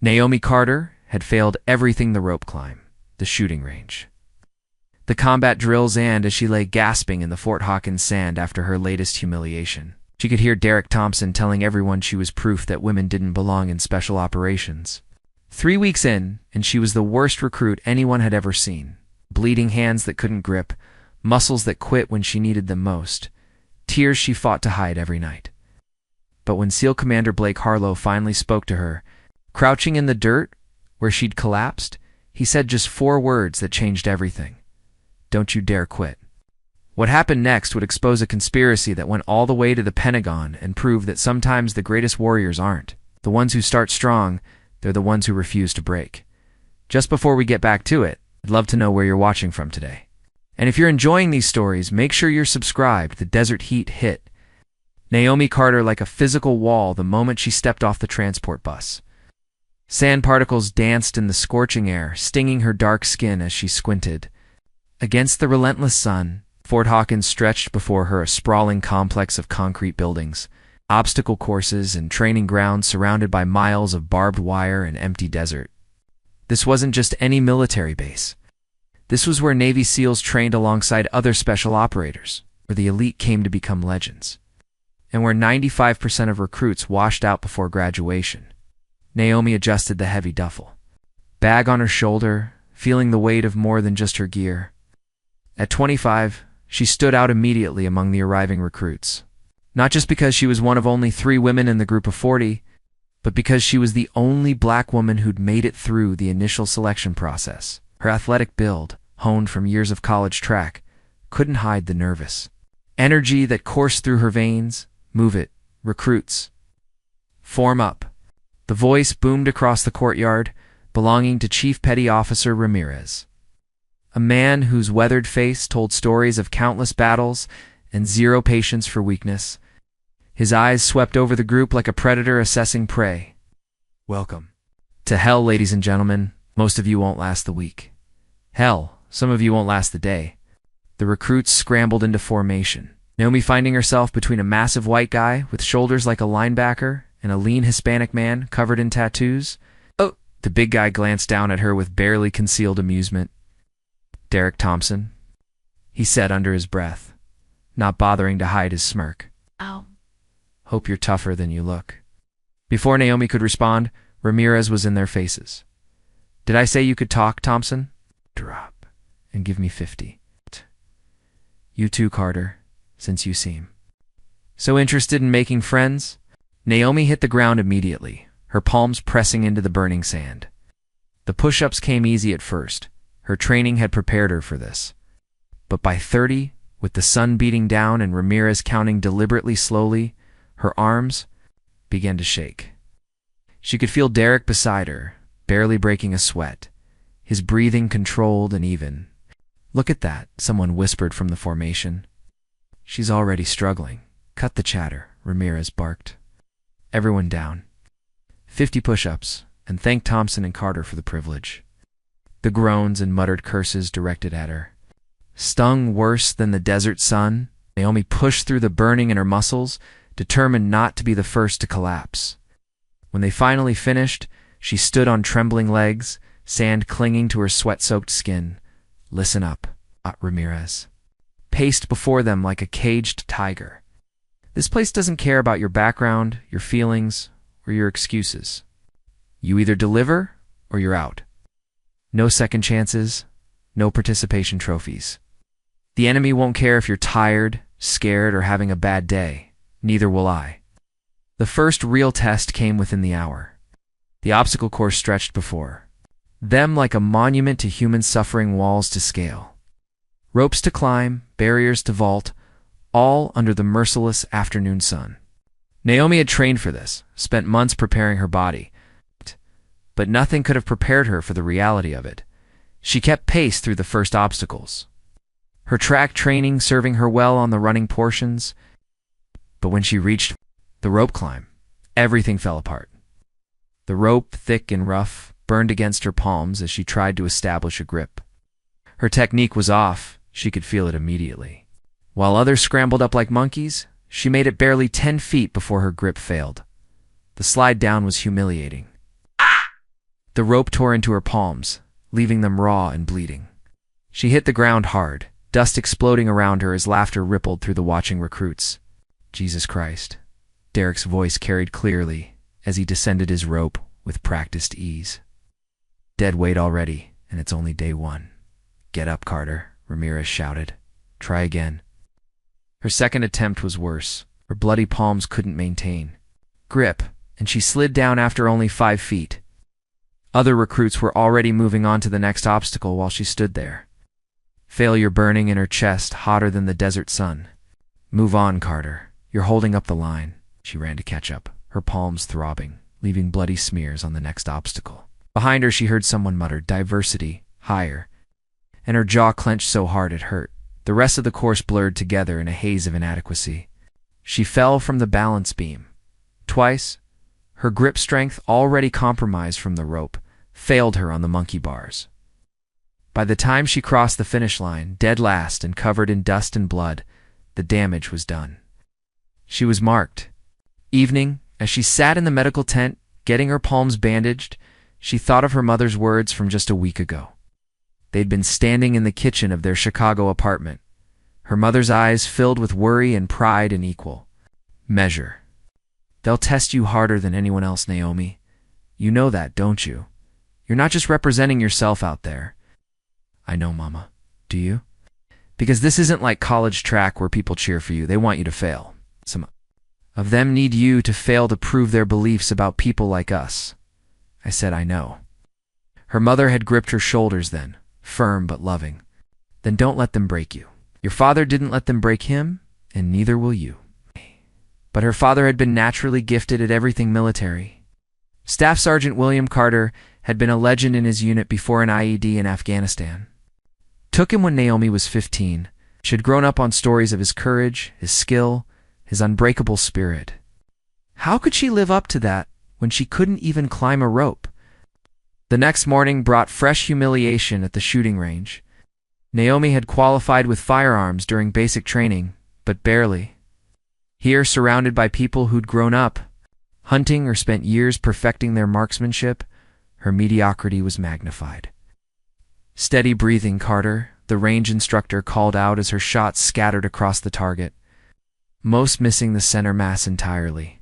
Naomi Carter had failed everything: the rope climb, the shooting range, the combat drills, and as she lay gasping in the Fort Hawkins sand after her latest humiliation, she could hear Derek Thompson telling everyone she was proof that women didn't belong in special operations. 3 weeks in, and she was the worst recruit anyone had ever seen. Bleeding hands that couldn't grip, muscles that quit when she needed them most, tears she fought to hide every night. But when SEAL Commander Blake Harlow finally spoke to her, crouching in the dirt where she'd collapsed, he said just 4 words that changed everything. "Don't you dare quit." What happened next would expose a conspiracy that went all the way to the Pentagon and prove that sometimes the greatest warriors aren't the ones who start strong, they're the ones who refuse to break. Just before we get back to it, I'd love to know where you're watching from today. And if you're enjoying these stories, make sure you're subscribed. The desert heat hit Naomi Carter like a physical wall the moment she stepped off the transport bus. Sand particles danced in the scorching air, stinging her dark skin as she squinted. Against the relentless sun, Fort Hawkins stretched before her, a sprawling complex of concrete buildings, obstacle courses, and training grounds surrounded by miles of barbed wire and empty desert. This wasn't just any military base. This was where Navy SEALs trained alongside other special operators, where the elite came to become legends, and where 95% of recruits washed out before graduation. Naomi adjusted the heavy duffel bag on her shoulder, feeling the weight of more than just her gear. At 25, she stood out immediately among the arriving recruits. Not just because she was one of only 3 women in the group of 40, but because she was the only black woman who'd made it through the initial selection process. Her athletic build, honed from years of college track, couldn't hide the nervous energy that coursed through her veins. "Move it, recruits. Form up." The voice boomed across the courtyard, belonging to Chief Petty Officer Ramirez, a man whose weathered face told stories of countless battles and zero patience for weakness. His eyes swept over the group like a predator assessing prey. "Welcome to hell, ladies and gentlemen. Most of you won't last the week. Hell, some of you won't last the day." The recruits scrambled into formation, Naomi finding herself between a massive white guy with shoulders like a linebacker and a lean Hispanic man covered in tattoos. "Oh!" The big guy glanced down at her with barely concealed amusement. "Derek Thompson," he said under his breath, not bothering to hide his smirk. "Oh. Hope you're tougher than you look." Before Naomi could respond, Ramirez was in their faces. "Did I say you could talk, Thompson? Drop and give me 50. You too, Carter, since you seem so interested in making friends." Naomi hit the ground immediately, her palms pressing into the burning sand. The push-ups came easy at first. Her training had prepared her for this. But by 30, with the sun beating down and Ramirez counting deliberately slowly, her arms began to shake. She could feel Derek beside her, barely breaking a sweat, his breathing controlled and even. "Look at that," someone whispered from the formation. "She's already struggling." "Cut the chatter," Ramirez barked. "Everyone down. 50 push-ups, and thank Thompson and Carter for the privilege." The groans and muttered curses directed at her stung worse than the desert sun. Naomi pushed through the burning in her muscles, determined not to be the first to collapse. When they finally finished, she stood on trembling legs, sand clinging to her sweat-soaked skin. "Listen up," Ramirez paced before them like a caged tiger. "This place doesn't care about your background, your feelings, or your excuses. You either deliver or you're out. No second chances, no participation trophies. The enemy won't care if you're tired, scared, or having a bad day. Neither will I." The first real test came within the hour. The obstacle course stretched before them like a monument to human suffering, walls to scale, ropes to climb, barriers to vault, all under the merciless afternoon sun. Naomi had trained for this, spent months preparing her body, but nothing could have prepared her for the reality of it. She kept pace through the first obstacles, her track training serving her well on the running portions. But when she reached the rope climb, everything fell apart. The rope, thick and rough, burned against her palms as she tried to establish a grip. Her technique was off, she could feel it immediately. While others scrambled up like monkeys, she made it barely 10 feet before her grip failed. The slide down was humiliating. The rope tore into her palms, leaving them raw and bleeding. She hit the ground hard, dust exploding around her as laughter rippled through the watching recruits. Jesus Christ. Derek's voice carried clearly as he descended his rope with practiced ease. Dead weight already, and it's only day one. Get up, Carter, Ramirez shouted. Try again. Her second attempt was worse. Her bloody palms couldn't maintain grip, and she slid down after only 5 feet. Other recruits were already moving on to the next obstacle while she stood there. Failure burning in her chest, hotter than the desert sun. Move on, Carter. You're holding up the line. She ran to catch up, her palms throbbing, leaving bloody smears on the next obstacle. Behind her, she heard someone mutter, "Diversity, higher," and her jaw clenched so hard it hurt. The rest of the course blurred together in a haze of inadequacy. She fell from the balance beam. Twice, her grip strength, already compromised from the rope, failed her on the monkey bars. By the time she crossed the finish line, dead last and covered in dust and blood, the damage was done. She was marked. Evening, as she sat in the medical tent, getting her palms bandaged, she thought of her mother's words from just a week ago. They'd been standing in the kitchen of their Chicago apartment, her mother's eyes filled with worry and pride in equal measure. They'll test you harder than anyone else, Naomi. You know that, don't you? You're not just representing yourself out there. I know, Mama. Do you? Because this isn't like college track where people cheer for you. They want you to fail. Some of them need you to fail to prove their beliefs about people like us. I said, I know. Her mother had gripped her shoulders then, firm but loving. Then don't let them break you. Your father didn't let them break him, and neither will you. But her father had been naturally gifted at everything military. Staff Sergeant William Carter had been a legend in his unit before an IED in Afghanistan. Took him when Naomi was 15. She had grown up on stories of his courage, his skill, his unbreakable spirit. How could she live up to that when she couldn't even climb a rope? The next morning brought fresh humiliation at the shooting range. Naomi had qualified with firearms during basic training, but barely. Here, surrounded by people who'd grown up, hunting or spent years perfecting their marksmanship, her mediocrity was magnified. Steady breathing, Carter, the range instructor called out as her shots scattered across the target, most missing the center mass entirely.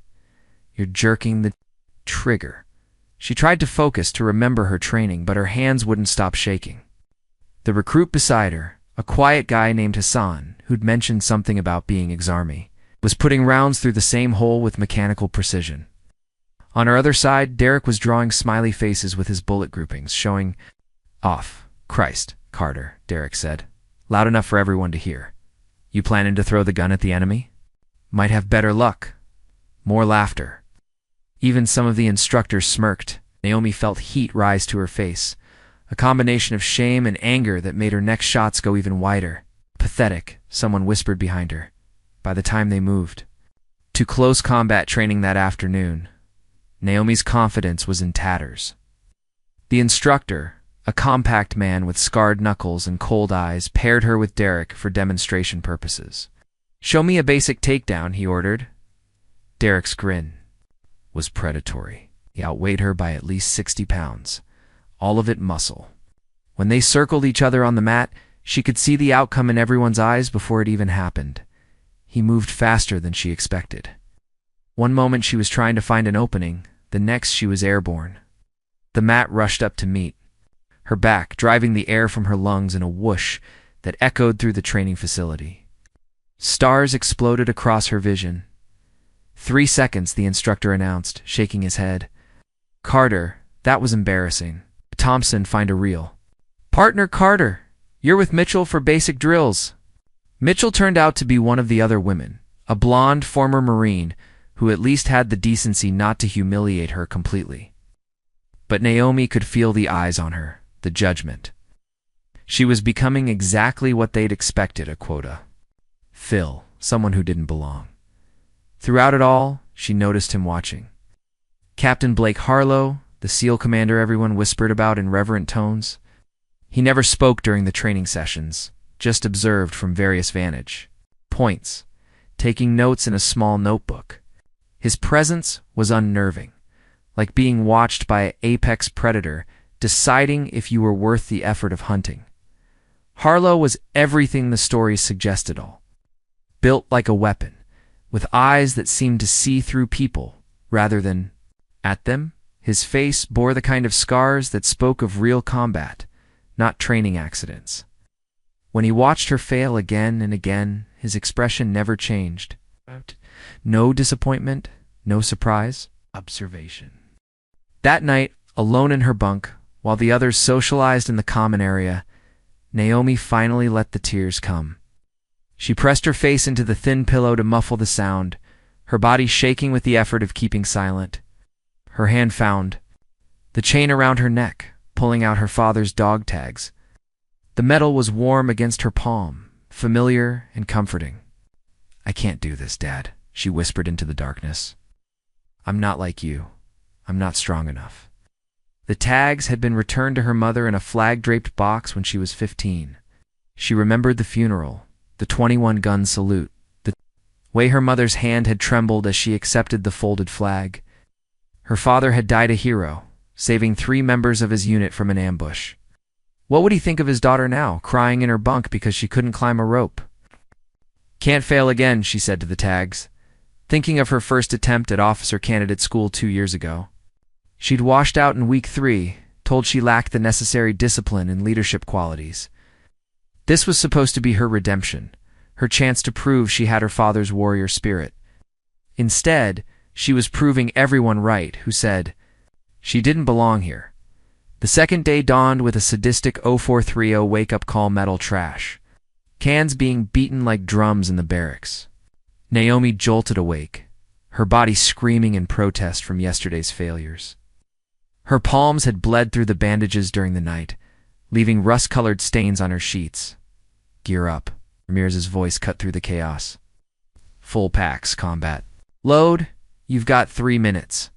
You're jerking the trigger. She tried to focus to remember her training, but her hands wouldn't stop shaking. The recruit beside her, a quiet guy named Hassan, who'd mentioned something about being ex-army, was putting rounds through the same hole with mechanical precision. On her other side, Derek was drawing smiley faces with his bullet groupings, showing off. Christ, Carter, Derek said, loud enough for everyone to hear. You planning to throw the gun at the enemy? Might have better luck. More laughter. Even some of the instructors smirked. Naomi felt heat rise to her face, a combination of shame and anger that made her next shots go even wider. Pathetic, someone whispered behind her. By the time they moved to close combat training that afternoon, Naomi's confidence was in tatters. The instructor, a compact man with scarred knuckles and cold eyes, paired her with Derek for demonstration purposes. Show me a basic takedown, he ordered. Derek's grin was predatory. He outweighed her by at least 60 pounds, all of it muscle. When they circled each other on the mat, she could see the outcome in everyone's eyes before it even happened. He moved faster than she expected. One moment she was trying to find an opening, the next she was airborne. The mat rushed up to meet, her back driving the air from her lungs in a whoosh that echoed through the training facility. Stars exploded across her vision. 3 seconds, the instructor announced, shaking his head. Carter, that was embarrassing. Thompson, find a reel. Partner Carter, you're with Mitchell for basic drills. Mitchell turned out to be one of the other women, a blonde former Marine who at least had the decency not to humiliate her completely. But Naomi could feel the eyes on her, the judgment. She was becoming exactly what they'd expected, a quota. Phil, someone who didn't belong. Throughout it all, she noticed him watching. Captain Blake Harlow, the SEAL commander everyone whispered about in reverent tones. He never spoke during the training sessions, just observed from various vantage points, taking notes in a small notebook. His presence was unnerving, like being watched by an apex predator, deciding if you were worth the effort of hunting. Harlow was everything the stories suggested all. Built like a weapon, with eyes that seemed to see through people rather than at them. His face bore the kind of scars that spoke of real combat, not training accidents. When he watched her fail again and again, his expression never changed. No disappointment, no surprise, observation. That night, alone in her bunk, while the others socialized in the common area, Naomi finally let the tears come. She pressed her face into the thin pillow to muffle the sound, her body shaking with the effort of keeping silent. Her hand found the chain around her neck, pulling out her father's dog tags. The metal was warm against her palm, familiar and comforting. "I can't do this, Dad," she whispered into the darkness. "I'm not like you. I'm not strong enough." The tags had been returned to her mother in a flag-draped box when she was 15. She remembered the funeral, the 21-gun salute, the way her mother's hand had trembled as she accepted the folded flag. Her father had died a hero, saving 3 members of his unit from an ambush. What would he think of his daughter now, crying in her bunk because she couldn't climb a rope? "Can't fail again," she said to the tags, thinking of her first attempt at officer candidate school 2 years ago. She'd washed out in week 3, told she lacked the necessary discipline and leadership qualities. This was supposed to be her redemption, her chance to prove she had her father's warrior spirit. Instead, she was proving everyone right who said she didn't belong here. The second day dawned with a sadistic 0430 wake-up call metal trash. Cans being beaten like drums in the barracks. Naomi jolted awake, her body screaming in protest from yesterday's failures. Her palms had bled through the bandages during the night, leaving rust-colored stains on her sheets. "Gear up," Ramirez's voice cut through the chaos. "Full packs, combat. Load, you've got 3 minutes."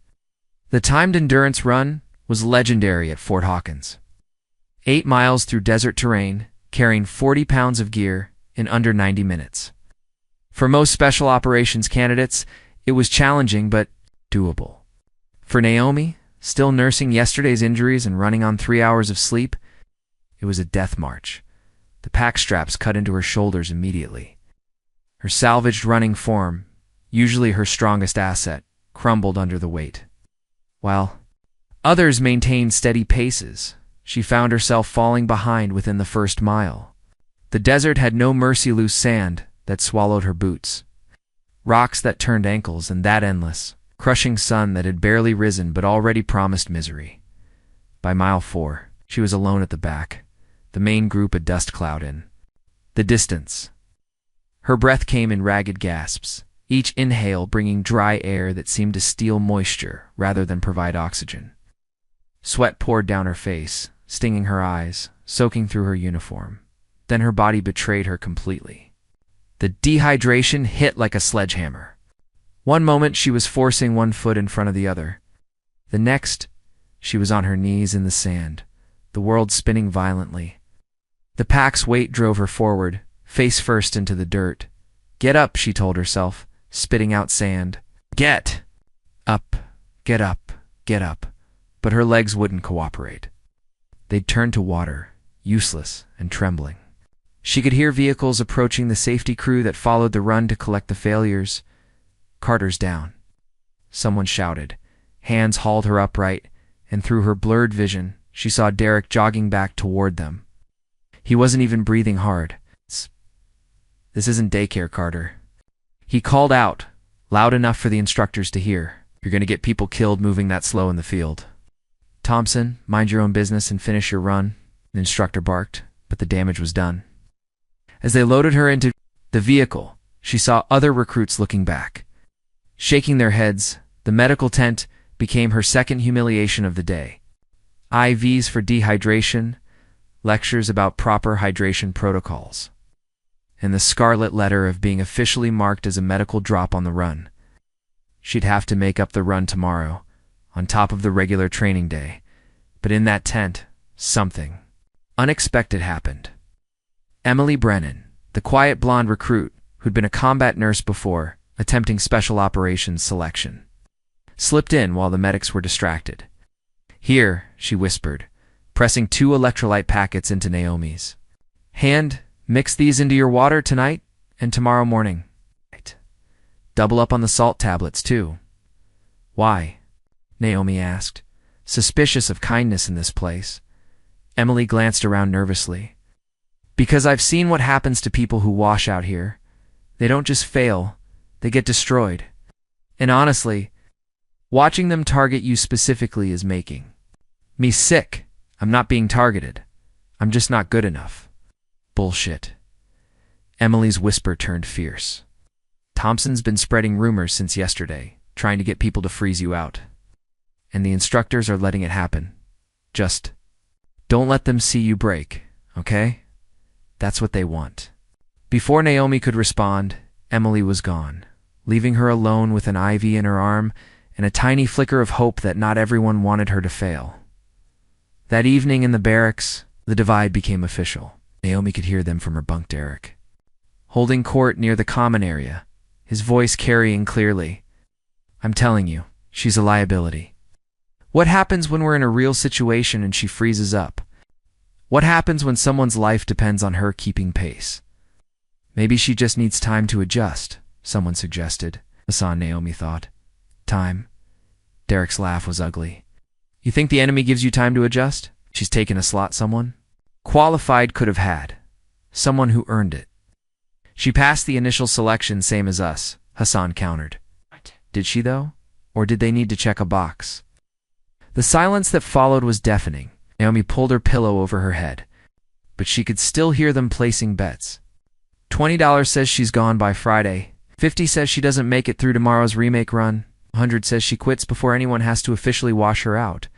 The timed endurance run was legendary at Fort Hawkins. 8 miles through desert terrain, carrying 40 pounds of gear in under 90 minutes. For most special operations candidates, it was challenging but doable. For Naomi, still nursing yesterday's injuries and running on 3 hours of sleep, it was a death march. The pack straps cut into her shoulders immediately. Her salvaged running form, usually her strongest asset, crumbled under the weight. While others maintained steady paces, she found herself falling behind within the first mile. The desert had no mercy loose sand that swallowed her boots. Rocks that turned ankles, and that endless, crushing sun that had barely risen but already promised misery. By mile 4, she was alone at the back, the main group a dust cloud in the distance. Her breath came in ragged gasps, each inhale bringing dry air that seemed to steal moisture rather than provide oxygen. Sweat poured down her face, stinging her eyes, soaking through her uniform. Then her body betrayed her completely. The dehydration hit like a sledgehammer. One moment she was forcing one foot in front of the other. The next, she was on her knees in the sand, the world spinning violently. The pack's weight drove her forward, face first into the dirt. "Get up," she told herself, spitting out sand. "Get up, get up, get up." But her legs wouldn't cooperate. They'd turned to water, useless and trembling. She could hear vehicles approaching the safety crew that followed the run to collect the failures. "Carter's down," someone shouted. Hands hauled her upright, and through her blurred vision, she saw Derek jogging back toward them. He wasn't even breathing hard. "This isn't daycare, Carter." He called out, loud enough for the instructors to hear. "You're going to get people killed moving that slow in the field." "Thompson, mind your own business and finish your run," the instructor barked, but the damage was done. As they loaded her into the vehicle, she saw other recruits looking back. Shaking their heads, the medical tent became her second humiliation of the day. IVs for dehydration, lectures about proper hydration protocols, and the scarlet letter of being officially marked as a medical drop on the run. She'd have to make up the run tomorrow, on top of the regular training day. But in that tent, something unexpected happened. Emily Brennan, the quiet blonde recruit who'd been a combat nurse before, attempting special operations selection. slipped in while the medics were distracted. "Here," she whispered, pressing 2 electrolyte packets into Naomi's hand. "Mix these into your water tonight and tomorrow morning. Double up on the salt tablets, too." "Why?" Naomi asked, suspicious of kindness in this place. Emily glanced around nervously. "Because I've seen what happens to people who wash out here. They don't just fail, they get destroyed. And honestly, watching them target you specifically is making me sick. I'm not being targeted. I'm just not good enough." "Bullshit." Emily's whisper turned fierce. "Thompson's been spreading rumors since yesterday, trying to get people to freeze you out. And the instructors are letting it happen. Just don't let them see you break, okay? That's what they want." Before Naomi could respond, Emily was gone, leaving her alone with an IV in her arm and a tiny flicker of hope that not everyone wanted her to fail. That evening in the barracks, the divide became official. Naomi could hear them from her bunk derrick, holding court near the common area, his voice carrying clearly. "I'm telling you, she's a liability. What happens when we're in a real situation and she freezes up? What happens when someone's life depends on her keeping pace?" "Maybe she just needs time to adjust," someone suggested. Hassan, Naomi thought. "Time?" Derek's laugh was ugly. "You think the enemy gives you time to adjust? She's taken a slot someone qualified could have had. Someone who earned it." "She passed the initial selection same as us," Hassan countered. "Did she, though? Or did they need to check a box?" The silence that followed was deafening. Naomi pulled her pillow over her head, but she could still hear them placing bets. $20 says she's gone by Friday. 50 says she doesn't make it through tomorrow's remake run. 100 says she quits before anyone has to officially wash her out.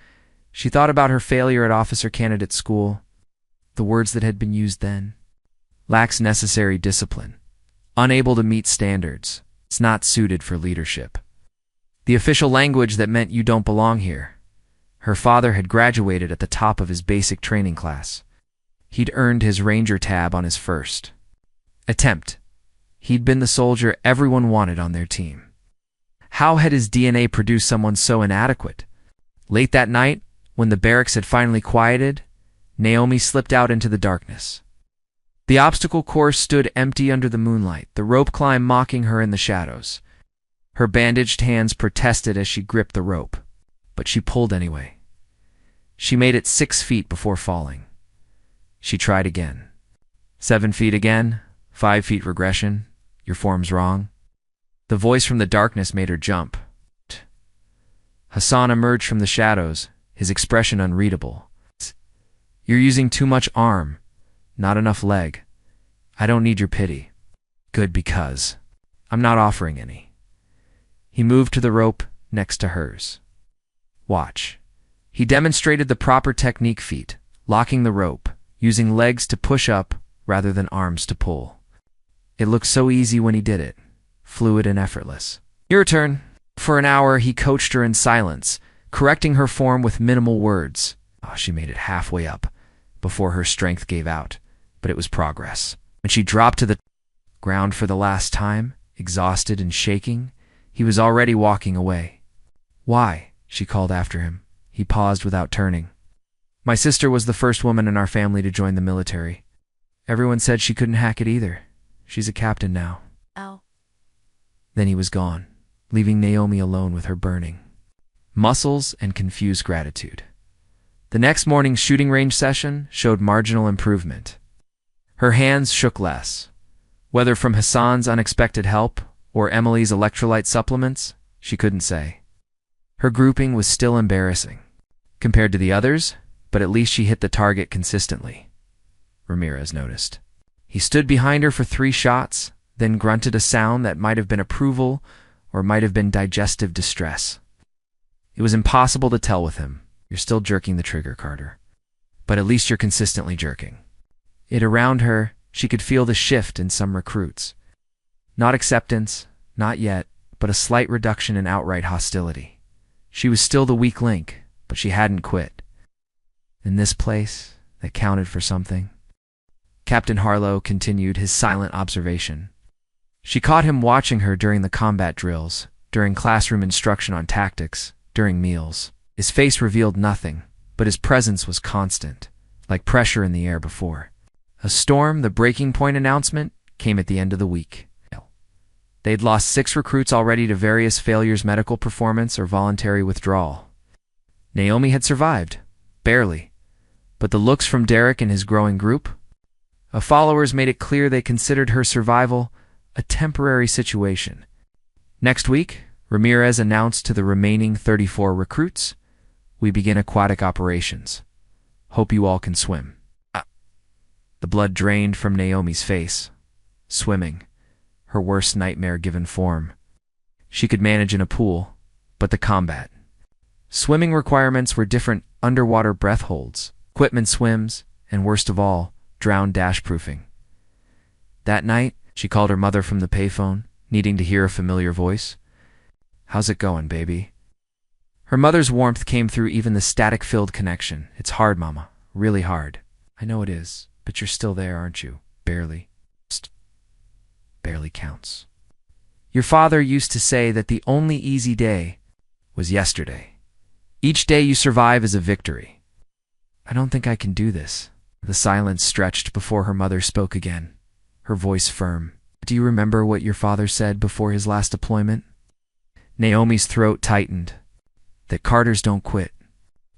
She thought about her failure at officer candidate school. The words that had been used then. "Lacks necessary discipline. Unable to meet standards. It's not suited for leadership." The official language that meant you don't belong here. Her father had graduated at the top of his basic training class. He'd earned his Ranger tab on his first attempt. He'd been the soldier everyone wanted on their team. How had his DNA produced someone so inadequate? Late that night, when the barracks had finally quieted, Naomi slipped out into the darkness. The obstacle course stood empty under the moonlight, the rope climb mocking her in the shadows. Her bandaged hands protested as she gripped the rope, but she pulled anyway. She made it 6 feet before falling. She tried again. 7 feet again, 5 feet regression. "Your form's wrong." The voice from the darkness made her jump. Hassan emerged from the shadows, his expression unreadable. "You're using too much arm, not enough leg. I don't need your pity." "Good, because I'm not offering any." He moved to the rope next to hers. "Watch." He demonstrated the proper technique feat, locking the rope, using legs to push up rather than arms to pull. It looked so easy when he did it, fluid and effortless. "Your turn." For an hour, he coached her in silence, correcting her form with minimal words. She made it halfway up before her strength gave out, but it was progress. When she dropped to the ground for the last time, exhausted and shaking, he was already walking away. "Why?" she called after him. He paused without turning. "My sister was the first woman in our family to join the military. Everyone said she couldn't hack it either. She's a captain now." "Oh." Then he was gone, leaving Naomi alone with her burning muscles and confused gratitude. The next morning's shooting range session showed marginal improvement. Her hands shook less. Whether from Hassan's unexpected help or Emily's electrolyte supplements, she couldn't say. Her grouping was still embarrassing compared to the others, but at least she hit the target consistently, Ramirez noticed. He stood behind her for 3 shots, then grunted a sound that might have been approval or might have been digestive distress. It was impossible to tell with him. "You're still jerking the trigger, Carter. But at least you're consistently jerking." Around her, she could feel the shift in some recruits. Not acceptance, not yet, but a slight reduction in outright hostility. She was still the weak link, but she hadn't quit. In this place, that counted for something. Captain Harlow continued his silent observation. She caught him watching her during the combat drills, during classroom instruction on tactics, during meals. His face revealed nothing, but his presence was constant, like pressure in the air before. A storm, the breaking point announcement, came at the end of the week. They'd lost 6 recruits already to various failures, medical performance, or voluntary withdrawal. Naomi had survived, barely, but the looks from Derek and his growing group of followers made it clear they considered her survival a temporary situation. Next week, Ramirez announced to the remaining 34 recruits, "We begin aquatic operations. Hope you all can swim." The blood drained from Naomi's face. Swimming, her worst nightmare given form. She could manage in a pool, but the combat. Swimming requirements were different: underwater breath holds, equipment swims, and worst of all, drown dash-proofing. That night, she called her mother from the payphone, needing to hear a familiar voice. "How's it going, baby?" Her mother's warmth came through even the static-filled connection. "It's hard, Mama. Really hard." "I know it is, but you're still there, aren't you? Barely." Barely counts. "Your father used to say that the only easy day was yesterday. Each day you survive is a victory." "I don't think I can do this." The silence stretched before her mother spoke again, her voice firm. "Do you remember what your father said before his last deployment?" Naomi's throat tightened. "That Carters don't quit."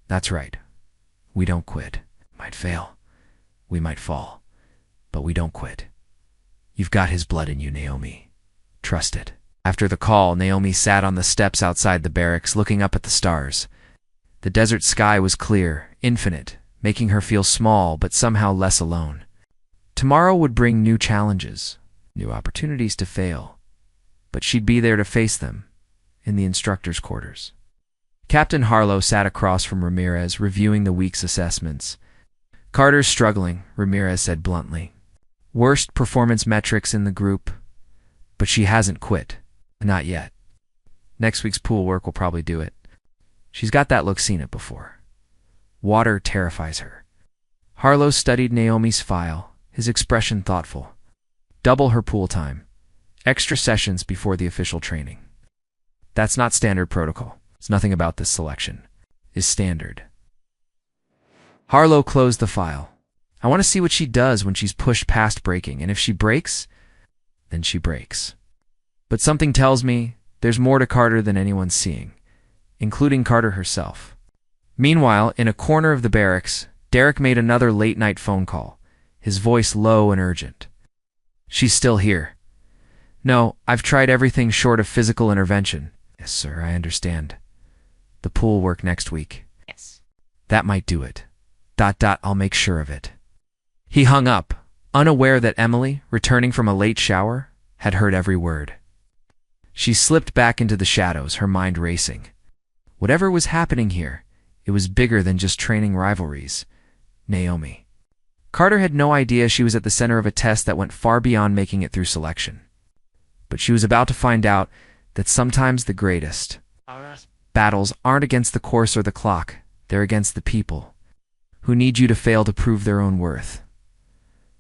"That's right. We don't quit. Might fail. We might fall. But we don't quit. You've got his blood in you, Naomi. Trust it." After the call, Naomi sat on the steps outside the barracks, looking up at the stars. The desert sky was clear, infinite, making her feel small but somehow less alone. Tomorrow would bring new challenges, new opportunities to fail, but she'd be there to face them, in the instructor's quarters. Captain Harlow sat across from Ramirez, reviewing the week's assessments. "Carter's struggling," Ramirez said bluntly. "Worst performance metrics in the group, but she hasn't quit. Not yet. Next week's pool work will probably do it. She's got that look, seen it before. Water terrifies her." Harlow studied Naomi's file, his expression thoughtful. "Double her pool time. Extra sessions before the official training. That's not standard protocol. It's nothing about this selection. Is standard." Harlow closed the file. "I want to see what she does when she's pushed past breaking, and if she breaks, then she breaks. But something tells me there's more to Carter than anyone's seeing, including Carter herself." Meanwhile, in a corner of the barracks, Derek made another late-night phone call, his voice low and urgent. "She's still here." "No, I've tried everything short of physical intervention." "Yes, sir, I understand. The pool work next week." "Yes. That might do it. ... I'll make sure of it." He hung up, unaware that Emily, returning from a late shower, had heard every word. She slipped back into the shadows, her mind racing. Whatever was happening here, it was bigger than just training rivalries. Naomi. Carter had no idea she was at the center of a test that went far beyond making it through selection. But she was about to find out that sometimes the greatest battles aren't against the course or the clock, they're against the people, who need you to fail to prove their own worth.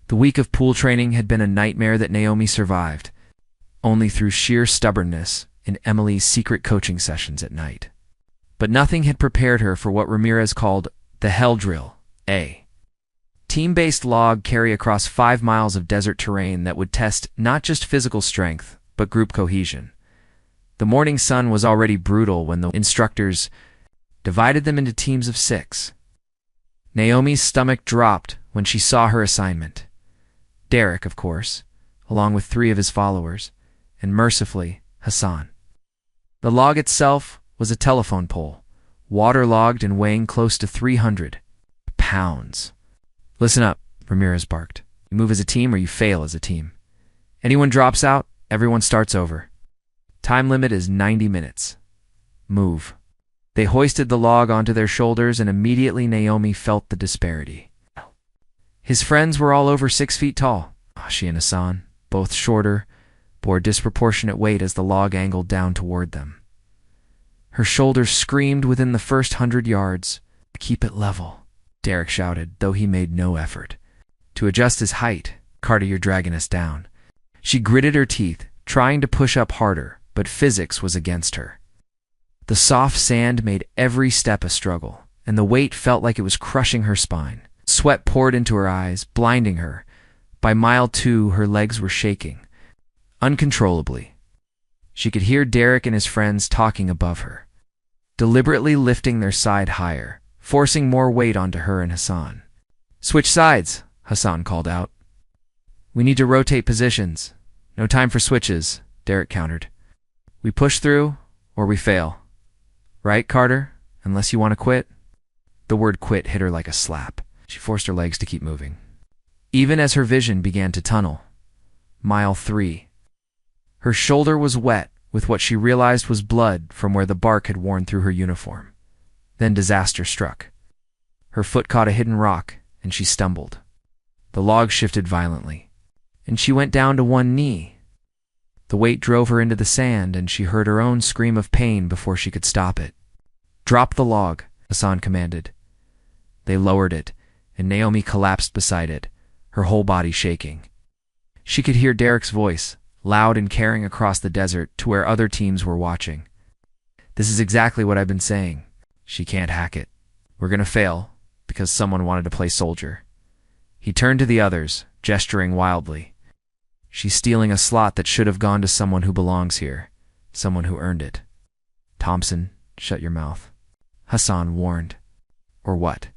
The week of pool training had been a nightmare that Naomi survived, only through sheer stubbornness in Emily's secret coaching sessions at night. But nothing had prepared her for what Ramirez called the Hell Drill, a team-based log carry across 5 miles of desert terrain that would test not just physical strength, but group cohesion. The morning sun was already brutal when the instructors divided them into teams of 6. Naomi's stomach dropped when she saw her assignment. Derek, of course, along with 3 of his followers, and mercifully, Hassan. The log itself was a telephone pole, waterlogged and weighing close to 300 pounds. "Listen up," Ramirez barked. "You move as a team or you fail as a team. Anyone drops out, everyone starts over. Time limit is 90 minutes. Move." They hoisted the log onto their shoulders, and immediately Naomi felt the disparity. His friends were all over 6 feet tall. She and Hassan, both shorter, bore disproportionate weight as the log angled down toward them. Her shoulders screamed within the first 100 yards. "Keep it level," Derek shouted, though he made no effort to adjust his height. "Carter, you're dragging us down." She gritted her teeth, trying to push up harder, but physics was against her. The soft sand made every step a struggle, and the weight felt like it was crushing her spine. Sweat poured into her eyes, blinding her. By mile 2, her legs were shaking, uncontrollably. She could hear Derek and his friends talking above her, deliberately lifting their side higher, forcing more weight onto her and Hassan. "Switch sides," Hassan called out. "We need to rotate positions. No time for switches," Derek countered. "We push through, or we fail. Right, Carter? Unless you want to quit?" The word quit hit her like a slap. She forced her legs to keep moving, even as her vision began to tunnel. Mile 3. Her shoulder was wet with what she realized was blood from where the bark had worn through her uniform. Then disaster struck. Her foot caught a hidden rock, and she stumbled. The log shifted violently, and she went down to one knee. The weight drove her into the sand, and she heard her own scream of pain before she could stop it. "Drop the log," Hassan commanded. They lowered it, and Naomi collapsed beside it, her whole body shaking. She could hear Derek's voice, loud and carrying across the desert to where other teams were watching. "This is exactly what I've been saying. She can't hack it. We're gonna fail, because someone wanted to play soldier." He turned to the others, gesturing wildly. "She's stealing a slot that should have gone to someone who belongs here, someone who earned it." "Thompson, shut your mouth," Hassan warned. "Or what?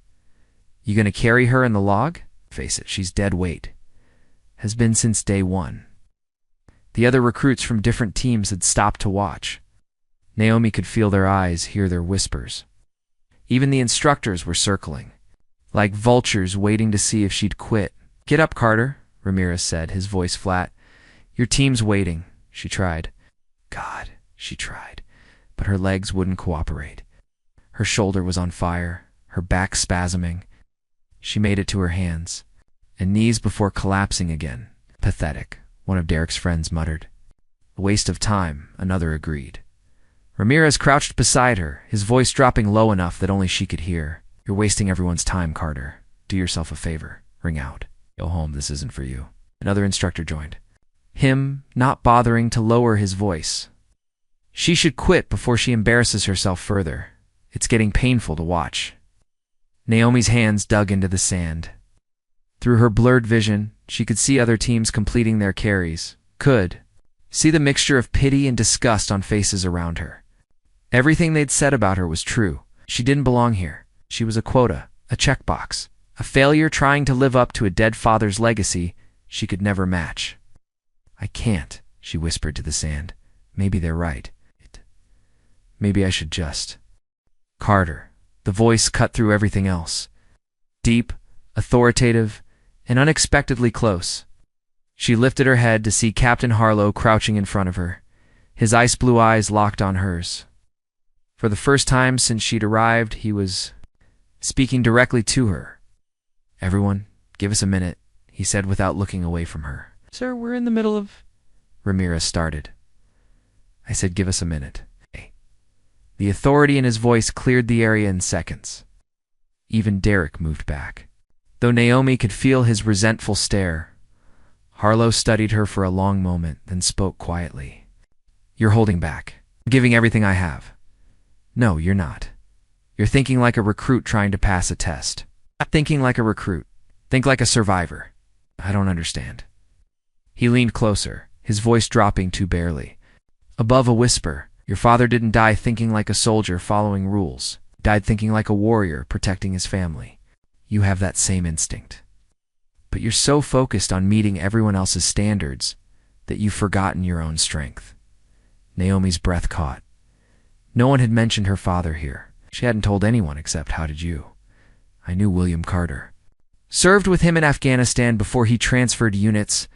You gonna carry her in the log? Face it, she's dead weight. Has been since day 1. The other recruits from different teams had stopped to watch. Naomi could feel their eyes, hear their whispers. Even the instructors were circling, like vultures waiting to see if she'd quit. "Get up, Carter," Ramirez said, his voice flat. "Your team's waiting." She tried. God, she tried. But her legs wouldn't cooperate. Her shoulder was on fire, her back spasming. She made it to her hands and knees before collapsing again. "Pathetic," one of Derek's friends muttered. "A waste of time," another agreed. Ramirez crouched beside her, his voice dropping low enough that only she could hear. "You're wasting everyone's time, Carter. Do yourself a favor. Ring out. Go home, this isn't for you." Another instructor joined, him not bothering to lower his voice. "She should quit before she embarrasses herself further. It's getting painful to watch." Naomi's hands dug into the sand. Through her blurred vision, she could see other teams completing their carries. Could see the mixture of pity and disgust on faces around her. Everything they'd said about her was true. She didn't belong here. She was a quota, a checkbox, a failure trying to live up to a dead father's legacy she could never match. "I can't," she whispered to the sand. "Maybe they're right. Maybe I should just—" "Carter." The voice cut through everything else. Deep, authoritative, and unexpectedly close. She lifted her head to see Captain Harlow crouching in front of her, his ice blue eyes locked on hers. For the first time since she'd arrived, he was speaking directly to her. "Everyone, give us a minute," he said without looking away from her. "Sir, we're in the middle of—" Ramirez started. "I said give us a minute." The authority in his voice cleared the area in seconds. Even Derek moved back. Though Naomi could feel his resentful stare, Harlow studied her for a long moment, then spoke quietly. "You're holding back. I'm giving everything I have." "No, you're not. You're thinking like a recruit trying to pass a test. Not thinking like a recruit. Think like a survivor." "I don't understand." He leaned closer, his voice dropping too barely. Above a whisper, "Your father didn't die thinking like a soldier following rules. He died thinking like a warrior protecting his family. You have that same instinct. But you're so focused on meeting everyone else's standards that you've forgotten your own strength." Naomi's breath caught. No one had mentioned her father here. She hadn't told anyone except, "How did you?" "I knew William Carter. Served with him in Afghanistan before he transferred units.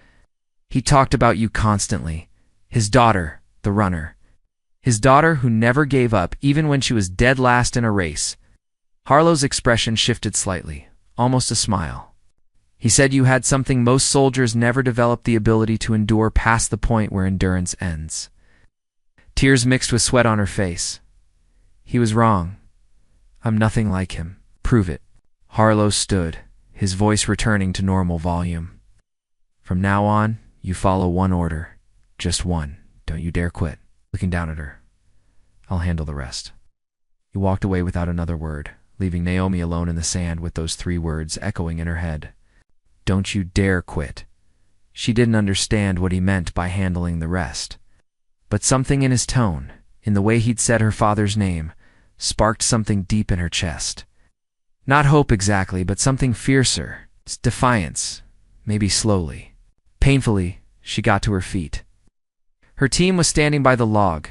He talked about you constantly. His daughter, the runner. His daughter who never gave up even when she was dead last in a race." Harlow's expression shifted slightly, almost a smile. "He said you had something most soldiers never develop the ability to endure past the point where endurance ends." Tears mixed with sweat on her face. "He was wrong. I'm nothing like him. Prove it." Harlow stood, his voice returning to normal volume. "From now on, you follow one order. Just one. Don't you dare quit." looking down at her. I'll handle the rest. He walked away without another word, leaving Naomi alone in the sand with those 3 words echoing in her head. Don't you dare quit. She didn't understand what he meant by handling the rest. But something in his tone, in the way he'd said her father's name, sparked something deep in her chest. Not hope exactly, but something fiercer. Defiance, maybe slowly. Painfully, she got to her feet. Her team was standing by the log.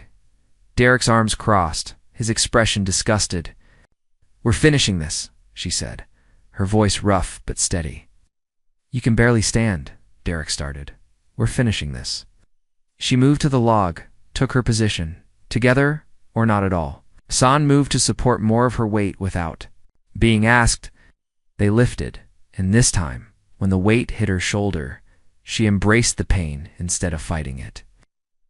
Derek's arms crossed, his expression disgusted. We're finishing this, she said, her voice rough but steady. You can barely stand, Derek started. We're finishing this. She moved to the log, took her position. Together or not at all. Hassan moved to support more of her weight without being asked. They lifted, and this time, when the weight hit her shoulder, she embraced the pain instead of fighting it.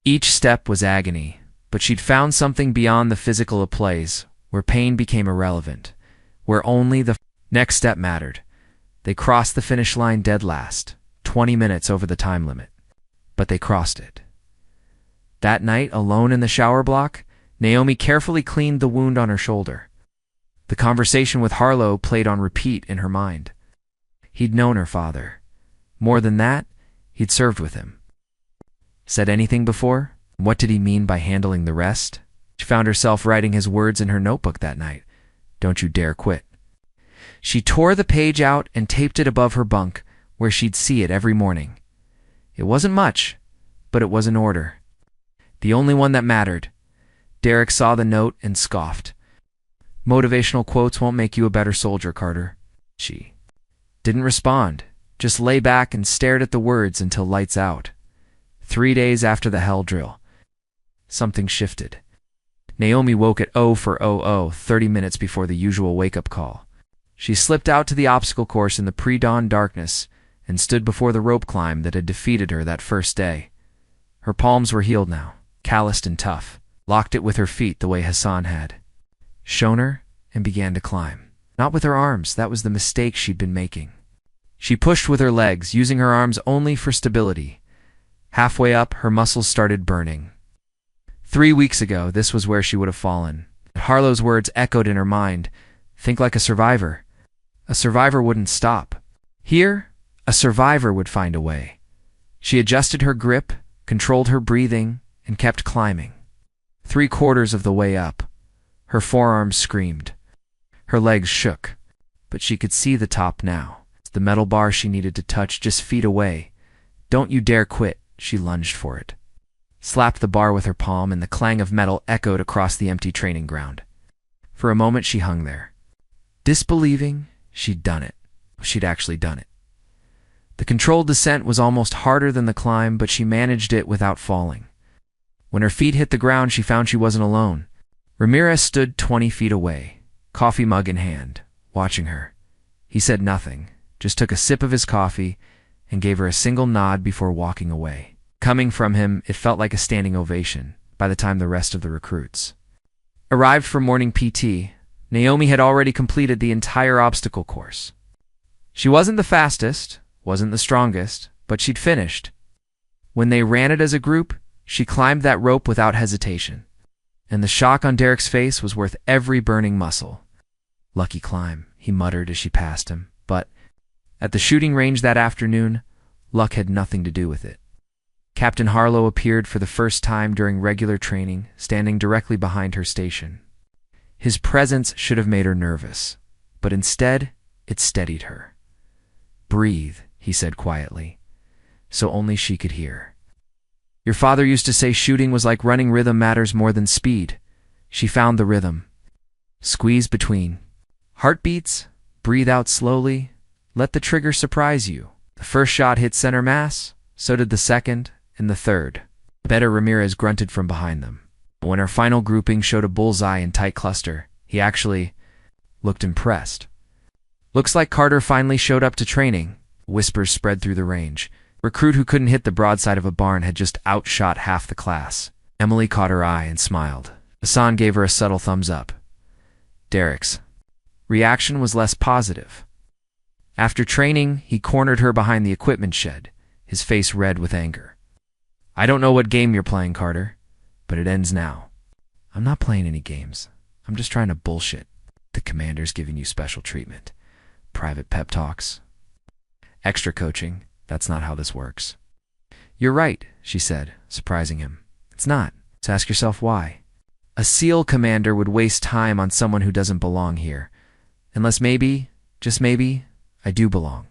Each step was agony, but she'd found something beyond the physical applause, where pain became irrelevant, where only the next step mattered. They crossed the finish line dead last, 20 minutes over the time limit. But they crossed it. That night, alone in the shower block, Naomi carefully cleaned the wound on her shoulder. The conversation with Harlow played on repeat in her mind. He'd known her father. More than that, he'd served with him. Said anything before? What did he mean by handling the rest? She found herself writing his words in her notebook that night. Don't you dare quit. She tore the page out and taped it above her bunk, where she'd see it every morning. It wasn't much, but it was an order. The only one that mattered. Derek saw the note and scoffed. Motivational quotes won't make you a better soldier, Carter. She didn't respond, just lay back and stared at the words until lights out. 3 days after the hell drill. Something shifted. Naomi woke at 30 minutes before the usual wake-up call. She slipped out to the obstacle course in the pre-dawn darkness and stood before the rope climb that had defeated her that first day. Her palms were healed now, calloused and tough, locked it with her feet the way Hassan had. Shown her and began to climb. Not with her arms, that was the mistake she'd been making. She pushed with her legs, using her arms only for stability. Halfway up, her muscles started burning. 3 weeks ago, this was where she would have fallen. Harlow's words echoed in her mind. Think like a survivor. A survivor wouldn't stop. Here, a survivor would find a way. She adjusted her grip, controlled her breathing, and kept climbing. 3/4 of the way up, her forearms screamed. Her legs shook, but she could see the top now. The metal bar she needed to touch just feet away. Don't you dare quit, she lunged for it. Slapped the bar with her palm, and the clang of metal echoed across the empty training ground. For a moment she hung there, disbelieving she'd done it. She'd actually done it. The controlled descent was almost harder than the climb, but she managed it without falling. When her feet hit the ground, she found she wasn't alone. Ramirez stood 20 feet away, coffee mug in hand, watching her. He said nothing, just took a sip of his coffee and gave her a single nod before walking away. Coming from him, it felt like a standing ovation by the time the rest of the recruits arrived for morning PT. Naomi had already completed the entire obstacle course. She wasn't the fastest, wasn't the strongest, but she'd finished. When they ran it as a group, she climbed that rope without hesitation, and the shock on Derek's face was worth every burning muscle. Lucky climb, he muttered as she passed him, but at the shooting range that afternoon, luck had nothing to do with it. Captain Harlow appeared for the first time during regular training, standing directly behind her station. His presence should have made her nervous, but instead, it steadied her. Breathe, he said quietly, so only she could hear. Your father used to say shooting was like running. Rhythm matters more than speed. She found the rhythm. Squeeze between heartbeats, breathe out slowly, let the trigger surprise you. The first shot hit center mass, so did the second and the third. Better, Ramirez grunted from behind them. When our final grouping showed a bullseye in tight cluster, he actually looked impressed. Looks like Carter finally showed up to training. Whispers spread through the range. Recruit who couldn't hit the broadside of a barn had just outshot half the class. Emily caught her eye and smiled. Hassan gave her a subtle thumbs up. Derek's reaction was less positive. After training, he cornered her behind the equipment shed, his face red with anger. I don't know what game you're playing, Carter, but it ends now. I'm not playing any games. I'm just trying to bullshit. The commander's giving you special treatment. Private pep talks. Extra coaching. That's not how this works. You're right, she said, surprising him. It's not. So ask yourself why. A SEAL commander would waste time on someone who doesn't belong here. Unless maybe, just maybe, I do belong.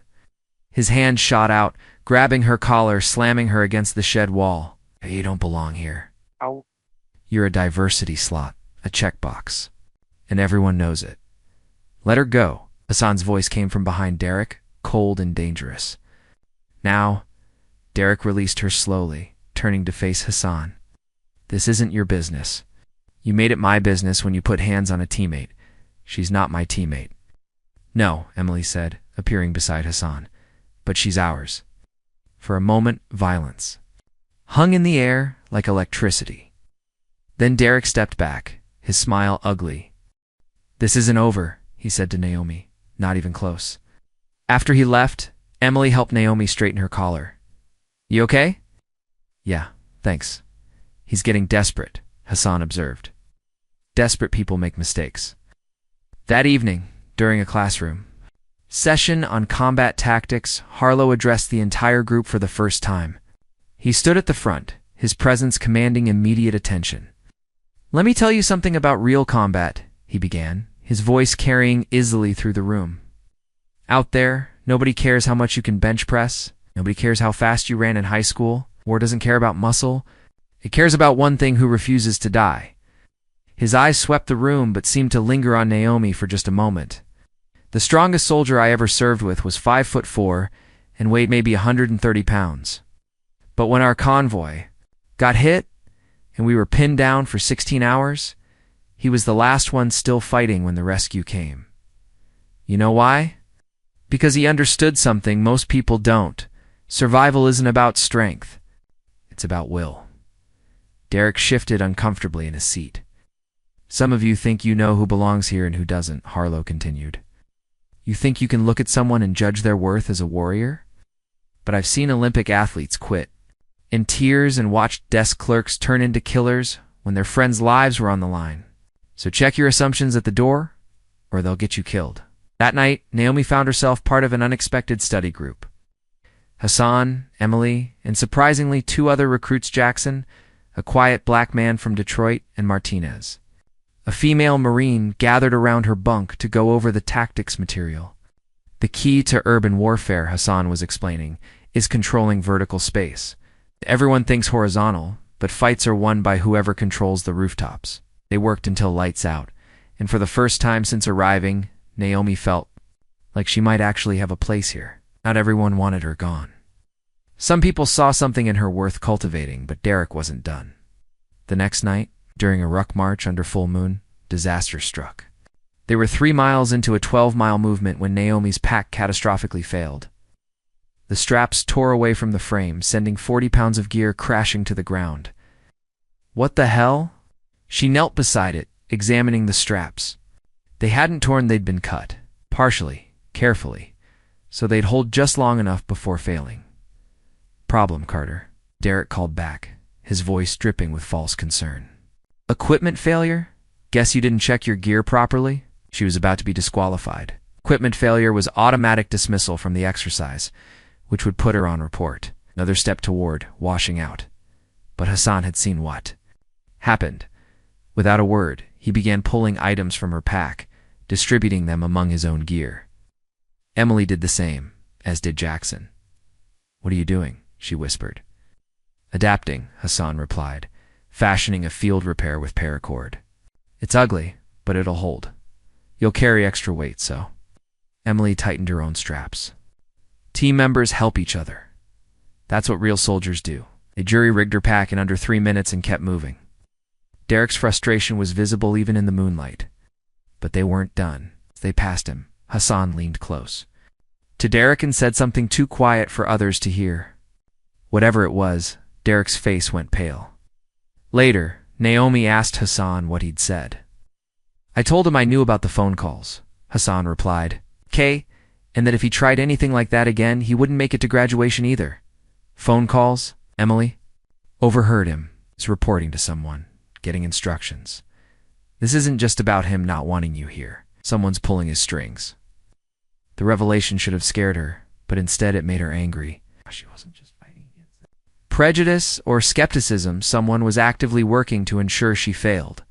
His hand shot out, grabbing her collar, slamming her against the shed wall. Hey, you don't belong here. Ow. You're a diversity slot, a checkbox. And everyone knows it. Let her go. Hassan's voice came from behind Derek, cold and dangerous. Now, Derek released her slowly, turning to face Hassan. This isn't your business. You made it my business when you put hands on a teammate. She's not my teammate. No, Emily said, appearing beside Hassan. But she's ours. For a moment, violence hung in the air like electricity. Then Derek stepped back, his smile ugly. This isn't over, he said to Naomi, not even close. After he left, Emily helped Naomi straighten her collar. You okay? Yeah, thanks. He's getting desperate, Hassan observed. Desperate people make mistakes. That evening, during a classroom session on combat tactics, Harlow addressed the entire group for the first time. He stood at the front, his presence commanding immediate attention. Let me tell you something about real combat, he began, his voice carrying easily through the room. Out there, nobody cares how much you can bench press. Nobody cares how fast you ran in high school. War doesn't care about muscle. It cares about one thing: who refuses to die. His eyes swept the room but seemed to linger on Naomi for just a moment. The strongest soldier I ever served with was 5'4" and weighed maybe 130 pounds. But when our convoy got hit and we were pinned down for 16 hours, he was the last one still fighting when the rescue came. You know why? Because he understood something most people don't. Survival isn't about strength. It's about will. Derek shifted uncomfortably in his seat. Some of you think you know who belongs here and who doesn't, Harlow continued. You think you can look at someone and judge their worth as a warrior? But I've seen Olympic athletes quit in tears and watched desk clerks turn into killers when their friends' lives were on the line. So check your assumptions at the door, or they'll get you killed. That night, Naomi found herself part of an unexpected study group. Hassan, Emily, and surprisingly 2 other recruits: Jackson, a quiet black man from Detroit, and Martinez, a female Marine, gathered around her bunk to go over the tactics material. The key to urban warfare, Hassan was explaining, is controlling vertical space. Everyone thinks horizontal, but fights are won by whoever controls the rooftops. They worked until lights out, and for the first time since arriving, Naomi felt like she might actually have a place here. Not everyone wanted her gone. Some people saw something in her worth cultivating, but Derek wasn't done. The next night, during a ruck march under full moon, disaster struck. They were 3 miles into a 12-mile movement when Naomi's pack catastrophically failed. The straps tore away from the frame, sending 40 pounds of gear crashing to the ground. What the hell? She knelt beside it, examining the straps. They hadn't torn, they'd been cut. Partially, carefully, so they'd hold just long enough before failing. Problem, Carter, Derek called back, his voice dripping with false concern. Equipment failure? Guess you didn't check your gear properly? She was about to be disqualified. Equipment failure was automatic dismissal from the exercise, which would put her on report. Another step toward washing out. But Hassan had seen what happened. Without a word, he began pulling items from her pack, distributing them among his own gear. Emily did the same, as did Jackson. What are you doing? She whispered. Adapting, Hassan replied, fashioning a field repair with paracord. It's ugly, but it'll hold. You'll carry extra weight, so. Emily tightened her own straps. Team members help each other. That's what real soldiers do. They jury-rigged her pack in under 3 minutes and kept moving. Derek's frustration was visible even in the moonlight. But they weren't done. As they passed him, Hassan leaned close to Derek and said something too quiet for others to hear. Whatever it was, Derek's face went pale. Later, Naomi asked Hassan what he'd said. I told him I knew about the phone calls, Hassan replied. Okay, and that if he tried anything like that again, he wouldn't make it to graduation either. Phone calls, Emily? Overheard him, was reporting to someone. getting instructions. This isn't just about him not wanting you here. Someone's pulling his strings. The revelation should have scared her, but instead it made her angry. She wasn't just fighting against it. Prejudice or skepticism, someone was actively working to ensure she failed.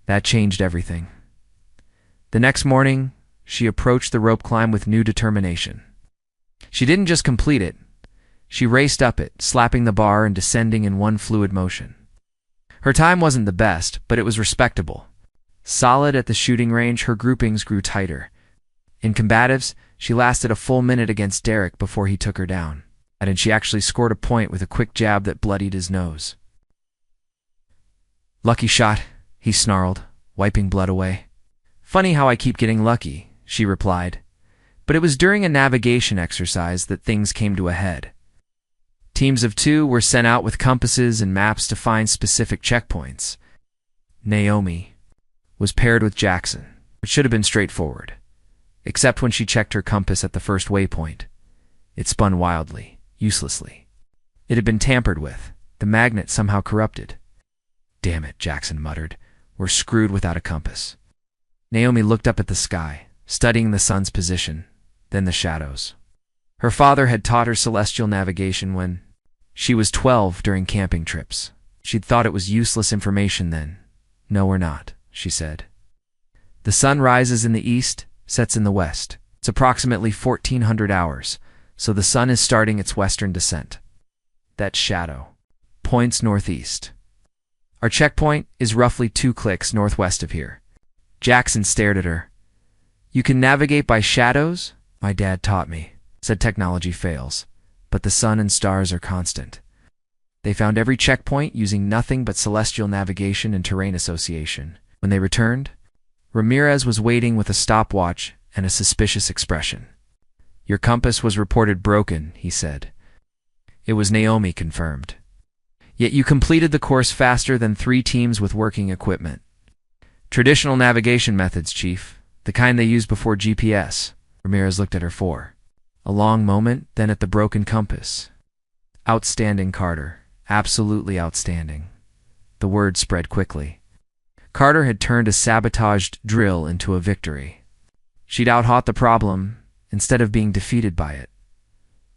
That changed everything. The next morning, she approached the rope climb with new determination. She didn't just complete it. She raced up it, slapping the bar and descending in one fluid motion. Her time wasn't the best, but it was respectable. Solid at the shooting range, her groupings grew tighter. In combatives, she lasted a full minute against Derek before he took her down, and she actually scored a point with a quick jab that bloodied his nose. "Lucky shot," he snarled, wiping blood away. "Funny how I keep getting lucky," she replied. But it was during a navigation exercise that things came to a head. Teams of 2 were sent out with compasses and maps to find specific checkpoints. Naomi was paired with Jackson, which should have been straightforward, except when she checked her compass at the first waypoint. It spun wildly, uselessly. It had been tampered with, the magnet somehow corrupted. "Damn it," Jackson muttered. "We're screwed without a compass." Naomi looked up at the sky, studying the sun's position, then the shadows. Her father had taught her celestial navigation when she was 12 during camping trips. She'd thought it was useless information then. "No, we're not," she said. "The sun rises in the east, sets in the west. It's approximately 1400 hours, so the sun is starting its western descent. That shadow points northeast. Our checkpoint is roughly 2 clicks northwest of here." Jackson stared at her. "You can navigate by shadows?" "My dad taught me," said technology fails, but the sun and stars are constant. They found every checkpoint using nothing but celestial navigation and terrain association. When they returned, Ramirez was waiting with a stopwatch and a suspicious expression. "Your compass was reported broken," he said. It was Naomi confirmed. "Yet you completed the course faster than 3 teams with working equipment." "Traditional navigation methods, Chief. The kind they used before GPS." Ramirez looked at her for a long moment, then at the broken compass. "Outstanding, Carter. Absolutely outstanding." The word spread quickly. Carter had turned a sabotaged drill into a victory. She'd outhought the problem instead of being defeated by it.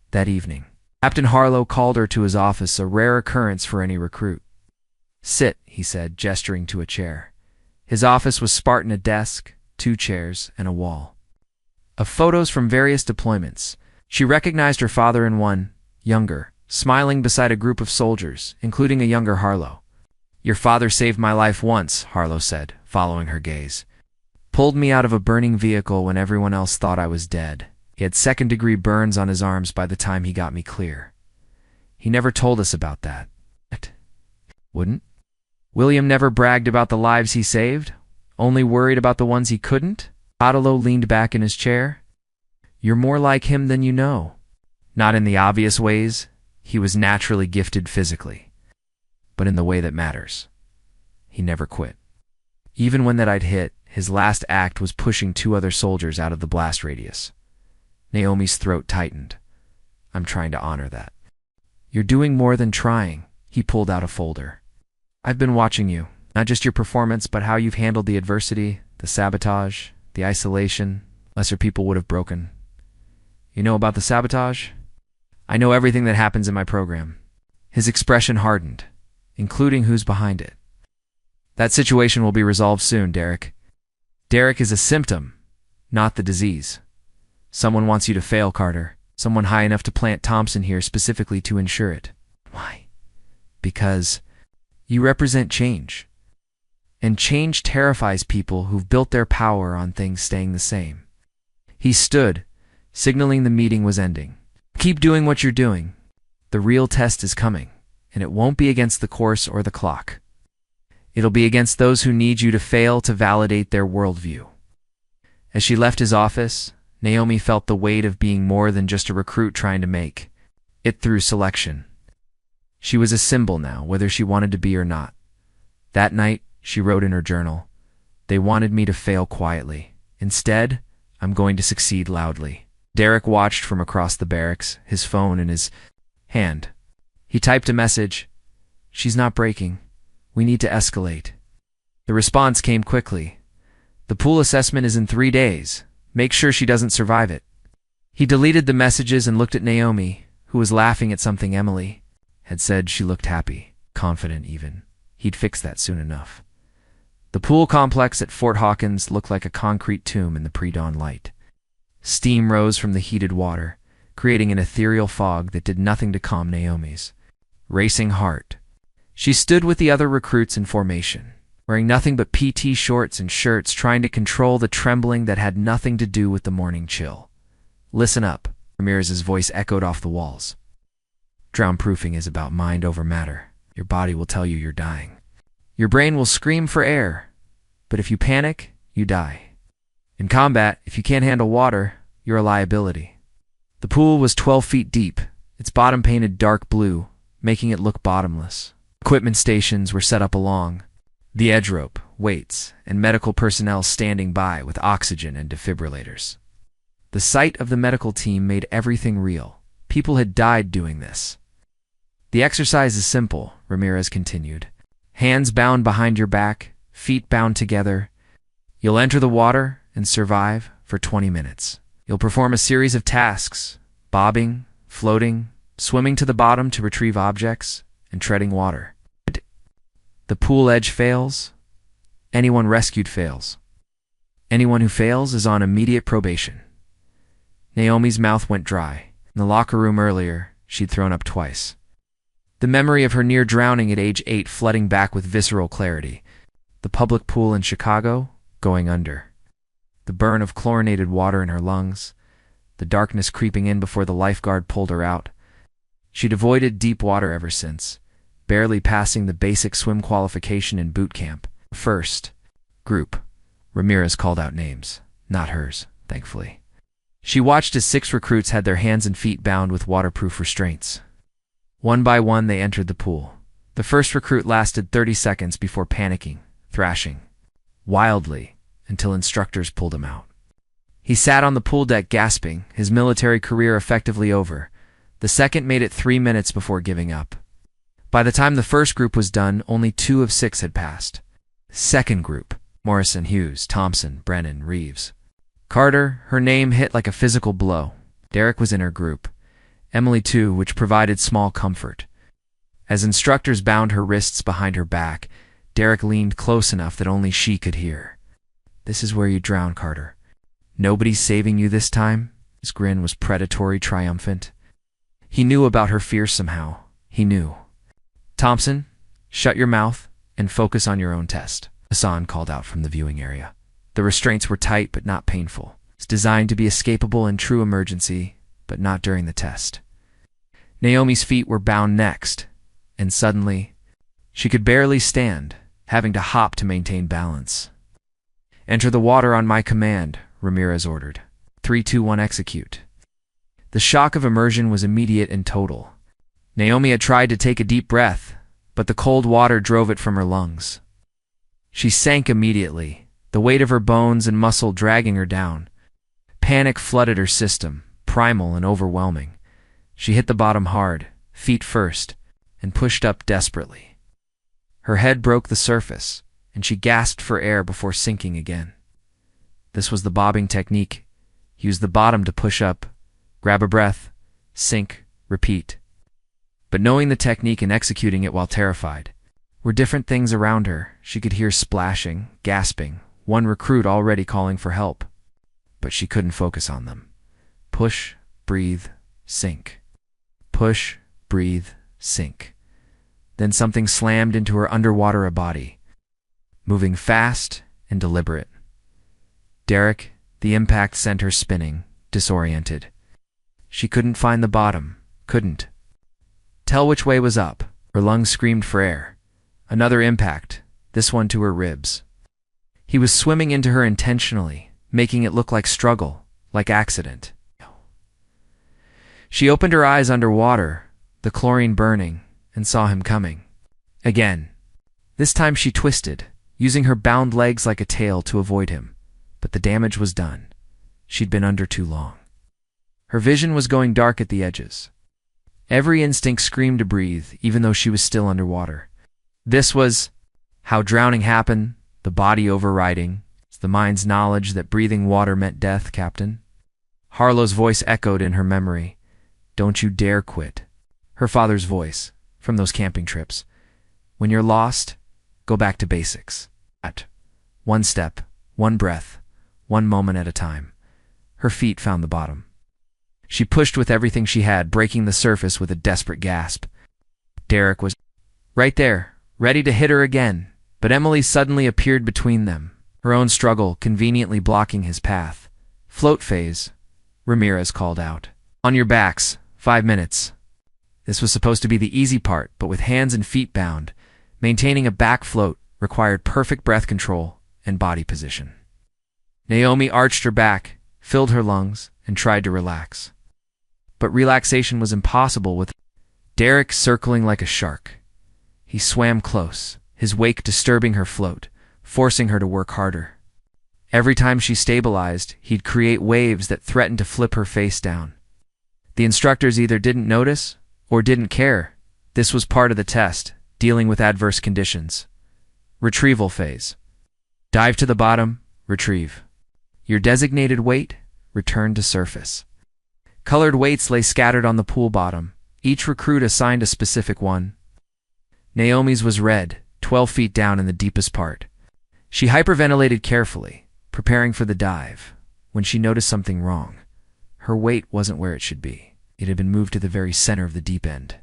That evening, Captain Harlow called her to his office, a rare occurrence for any recruit. "Sit," he said, gesturing to a chair. His office was Spartan: a desk, 2 chairs, and a wall of photos from various deployments. She recognized her father in one, younger, smiling beside a group of soldiers, including a younger Harlow. "Your father saved my life once," Harlow said, following her gaze. "Pulled me out of a burning vehicle when everyone else thought I was dead. He had 2nd-degree burns on his arms by the time he got me clear. He never told us about that." "Wouldn't?" "William never bragged about the lives he saved, only worried about the ones he couldn't." Harlow leaned back in his chair. "You're more like him than you know." "Not in the obvious ways. He was naturally gifted physically. But in the way that matters. He never quit. Even when that I'd hit, his last act was pushing 2 other soldiers out of the blast radius." Naomi's throat tightened. "I'm trying to honor that." "You're doing more than trying." He pulled out a folder. "I've been watching you, not just your performance, but how you've handled the adversity, the sabotage, the isolation. Lesser people would have broken." "You know about the sabotage?" "I know everything that happens in my program." His expression hardened, including who's behind it. "That situation will be resolved soon, Derek. Derek is a symptom, not the disease. Someone wants you to fail, Carter. Someone high enough to plant Thompson here specifically to ensure it." "Why?" "Because you represent change. And change terrifies people who've built their power on things staying the same." He stood, signaling the meeting was ending. "Keep doing what you're doing. The real test is coming, and it won't be against the course or the clock. It'll be against those who need you to fail to validate their worldview." As she left his office, Naomi felt the weight of being more than just a recruit trying to make it through selection. She was a symbol now, whether she wanted to be or not. That night, she wrote in her journal, "They wanted me to fail quietly. Instead, I'm going to succeed loudly." Derek watched from across the barracks, his phone in his hand. He typed a message. "She's not breaking. We need to escalate. The response came quickly. The pool assessment is in 3 days. Make sure she doesn't survive it. He deleted the messages and looked at Naomi, who was laughing at something Emily had said. She looked happy, confident even. He'd fix that soon enough. The pool complex at Fort Hawkins looked like a concrete tomb in the pre-dawn light. Steam rose from the heated water, creating an ethereal fog that did nothing to calm Naomi's racing heart. She stood with the other recruits in formation, wearing nothing but PT shorts and shirts, trying to control the trembling that had nothing to do with the morning chill. Listen up, Ramirez's voice echoed off the walls. Drown-proofing is about mind over matter. Your body will tell you you're dying. Your brain will scream for air, but if you panic, you die. In combat, if you can't handle water, you're a liability. The pool was 12 feet deep, its bottom painted dark blue, making it look bottomless. Equipment stations were set up along the edge rope, weights, and medical personnel standing by with oxygen and defibrillators. The sight of the medical team made everything real. People had died doing this. The exercise is simple, Ramirez continued. Hands bound behind your back, feet bound together. You'll enter the water and survive for 20 minutes. You'll perform a series of tasks: bobbing, floating, swimming to the bottom to retrieve objects, and treading water. The pool edge fails. Anyone rescued fails. Anyone who fails is on immediate probation. Naomi's mouth went dry. In the locker room earlier, she'd thrown up twice. The memory of her near drowning at age 8 flooding back with visceral clarity. The public pool in Chicago, going under. The burn of chlorinated water in her lungs. The darkness creeping in before the lifeguard pulled her out. She'd avoided deep water ever since, barely passing the basic swim qualification in boot camp. First group. Ramirez called out names, not hers, thankfully. She watched as 6 recruits had their hands and feet bound with waterproof restraints. One by one, they entered the pool. The first recruit lasted 30 seconds before panicking, thrashing wildly, until instructors pulled him out. He sat on the pool deck gasping, his military career effectively over. The second made it 3 minutes before giving up. By the time the first group was done, only 2 of 6 had passed. Second group: Morrison, Hughes, Thompson, Brennan, Reeves. Carter, her name hit like a physical blow. Derek was in her group. Emily too, which provided small comfort. As instructors bound her wrists behind her back, Derek leaned close enough that only she could hear. "This is where you drown, Carter. Nobody's saving you this time?" His grin was predatory, triumphant. He knew about her fear somehow. He knew. "Thompson, shut your mouth and focus on your own test," Hassan called out from the viewing area. The restraints were tight but not painful. It's designed to be escapable in true emergency, but not during the test. Naomi's feet were bound next, and suddenly, she could barely stand, having to hop to maintain balance. "Enter the water on my command," Ramirez ordered. 3, 2, 1, execute. The shock of immersion was immediate and total. Naomi had tried to take a deep breath, but the cold water drove it from her lungs. She sank immediately, the weight of her bones and muscle dragging her down. Panic flooded her system, primal and overwhelming. She hit the bottom hard, feet first, and pushed up desperately. Her head broke the surface, and she gasped for air before sinking again. This was the bobbing technique. Use the bottom to push up, grab a breath, sink, repeat. But knowing the technique and executing it while terrified were different things around her. She could hear splashing, gasping, one recruit already calling for help. But she couldn't focus on them. Push, breathe, sink. Push, breathe, sink. Then something slammed into her underwater body, moving fast and deliberate. Derek, the impact sent her spinning, disoriented. She couldn't find the bottom, couldn't tell which way was up. Her lungs screamed for air. Another impact, this one to her ribs. He was swimming into her intentionally, making it look like struggle, like accident. She opened her eyes underwater, the chlorine burning, and saw him coming. Again. This time she twisted, using her bound legs like a tail to avoid him. But the damage was done. She'd been under too long. Her vision was going dark at the edges. Every instinct screamed to breathe, even though she was still underwater. This was How drowning happened, the body overriding, the mind's knowledge that breathing water meant death, Captain. Harlow's voice echoed in her memory. Don't you dare quit. Her father's voice, from those camping trips. When you're lost, go back to basics. One step, one breath, one moment at a time. Her feet found the bottom. She pushed with everything she had, breaking the surface with a desperate gasp. Derek was right there, ready to hit her again, but Emily suddenly appeared between them, her own struggle conveniently blocking his path. Float phase, Ramirez called out. On your backs, 5 minutes. This was supposed to be the easy part, but with hands and feet bound, maintaining a back float required perfect breath control and body position. Naomi arched her back, filled her lungs, and tried to relax. But relaxation was impossible with Derek circling like a shark. He swam close, his wake disturbing her float, forcing her to work harder. Every time she stabilized, he'd create waves that threatened to flip her face down. The instructors either didn't notice or didn't care. This was part of the test, dealing with adverse conditions. Retrieval phase. Dive to the bottom, retrieve. Your designated weight, return to surface. Colored weights lay scattered on the pool bottom, each recruit assigned a specific one. Naomi's was red, 12 feet down in the deepest part. She hyperventilated carefully, preparing for the dive, when she noticed something wrong. Her weight wasn't where it should be. It had been moved to the very center of the deep end.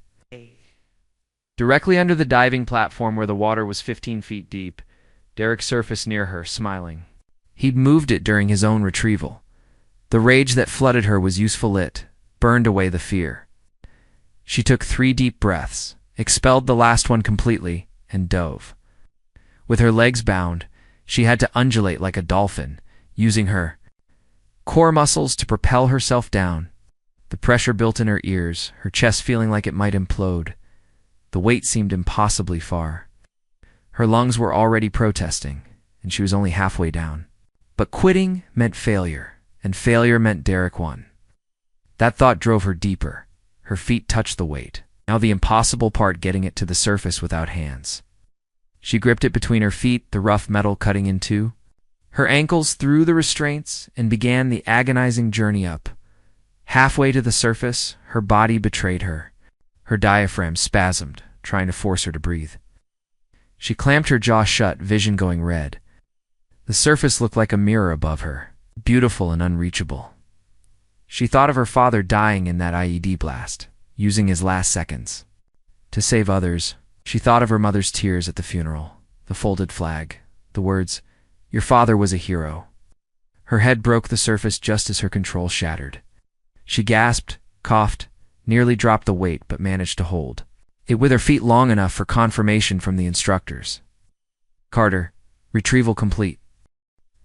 Directly under the diving platform where the water was 15 feet deep, Derek surfaced near her, smiling. He'd moved it during his own retrieval. The rage that flooded her was useful. It burned away the fear. She took 3 deep breaths, expelled the last one completely, and dove. With her legs bound, she had to undulate like a dolphin, using her core muscles to propel herself down. The pressure built in her ears, her chest feeling like it might implode. The weight seemed impossibly far. Her lungs were already protesting, and she was only halfway down. But quitting meant failure, and failure meant Derek won. That thought drove her deeper. Her feet touched the weight. Now the impossible part, getting it to the surface without hands. She gripped it between her feet, the rough metal cutting in two. Her ankles through the restraints and began the agonizing journey up. Halfway to the surface, her body betrayed her. Her diaphragm spasmed, trying to force her to breathe. She clamped her jaw shut, vision going red. The surface looked like a mirror above her, beautiful and unreachable. She thought of her father dying in that IED blast, using his last seconds to save others. She thought of her mother's tears at the funeral, the folded flag, the words, "Your father was a hero." Her head broke the surface just as her control shattered. She gasped, coughed, nearly dropped the weight, but managed to hold it with her feet long enough for confirmation from the instructors. Carter, retrieval complete.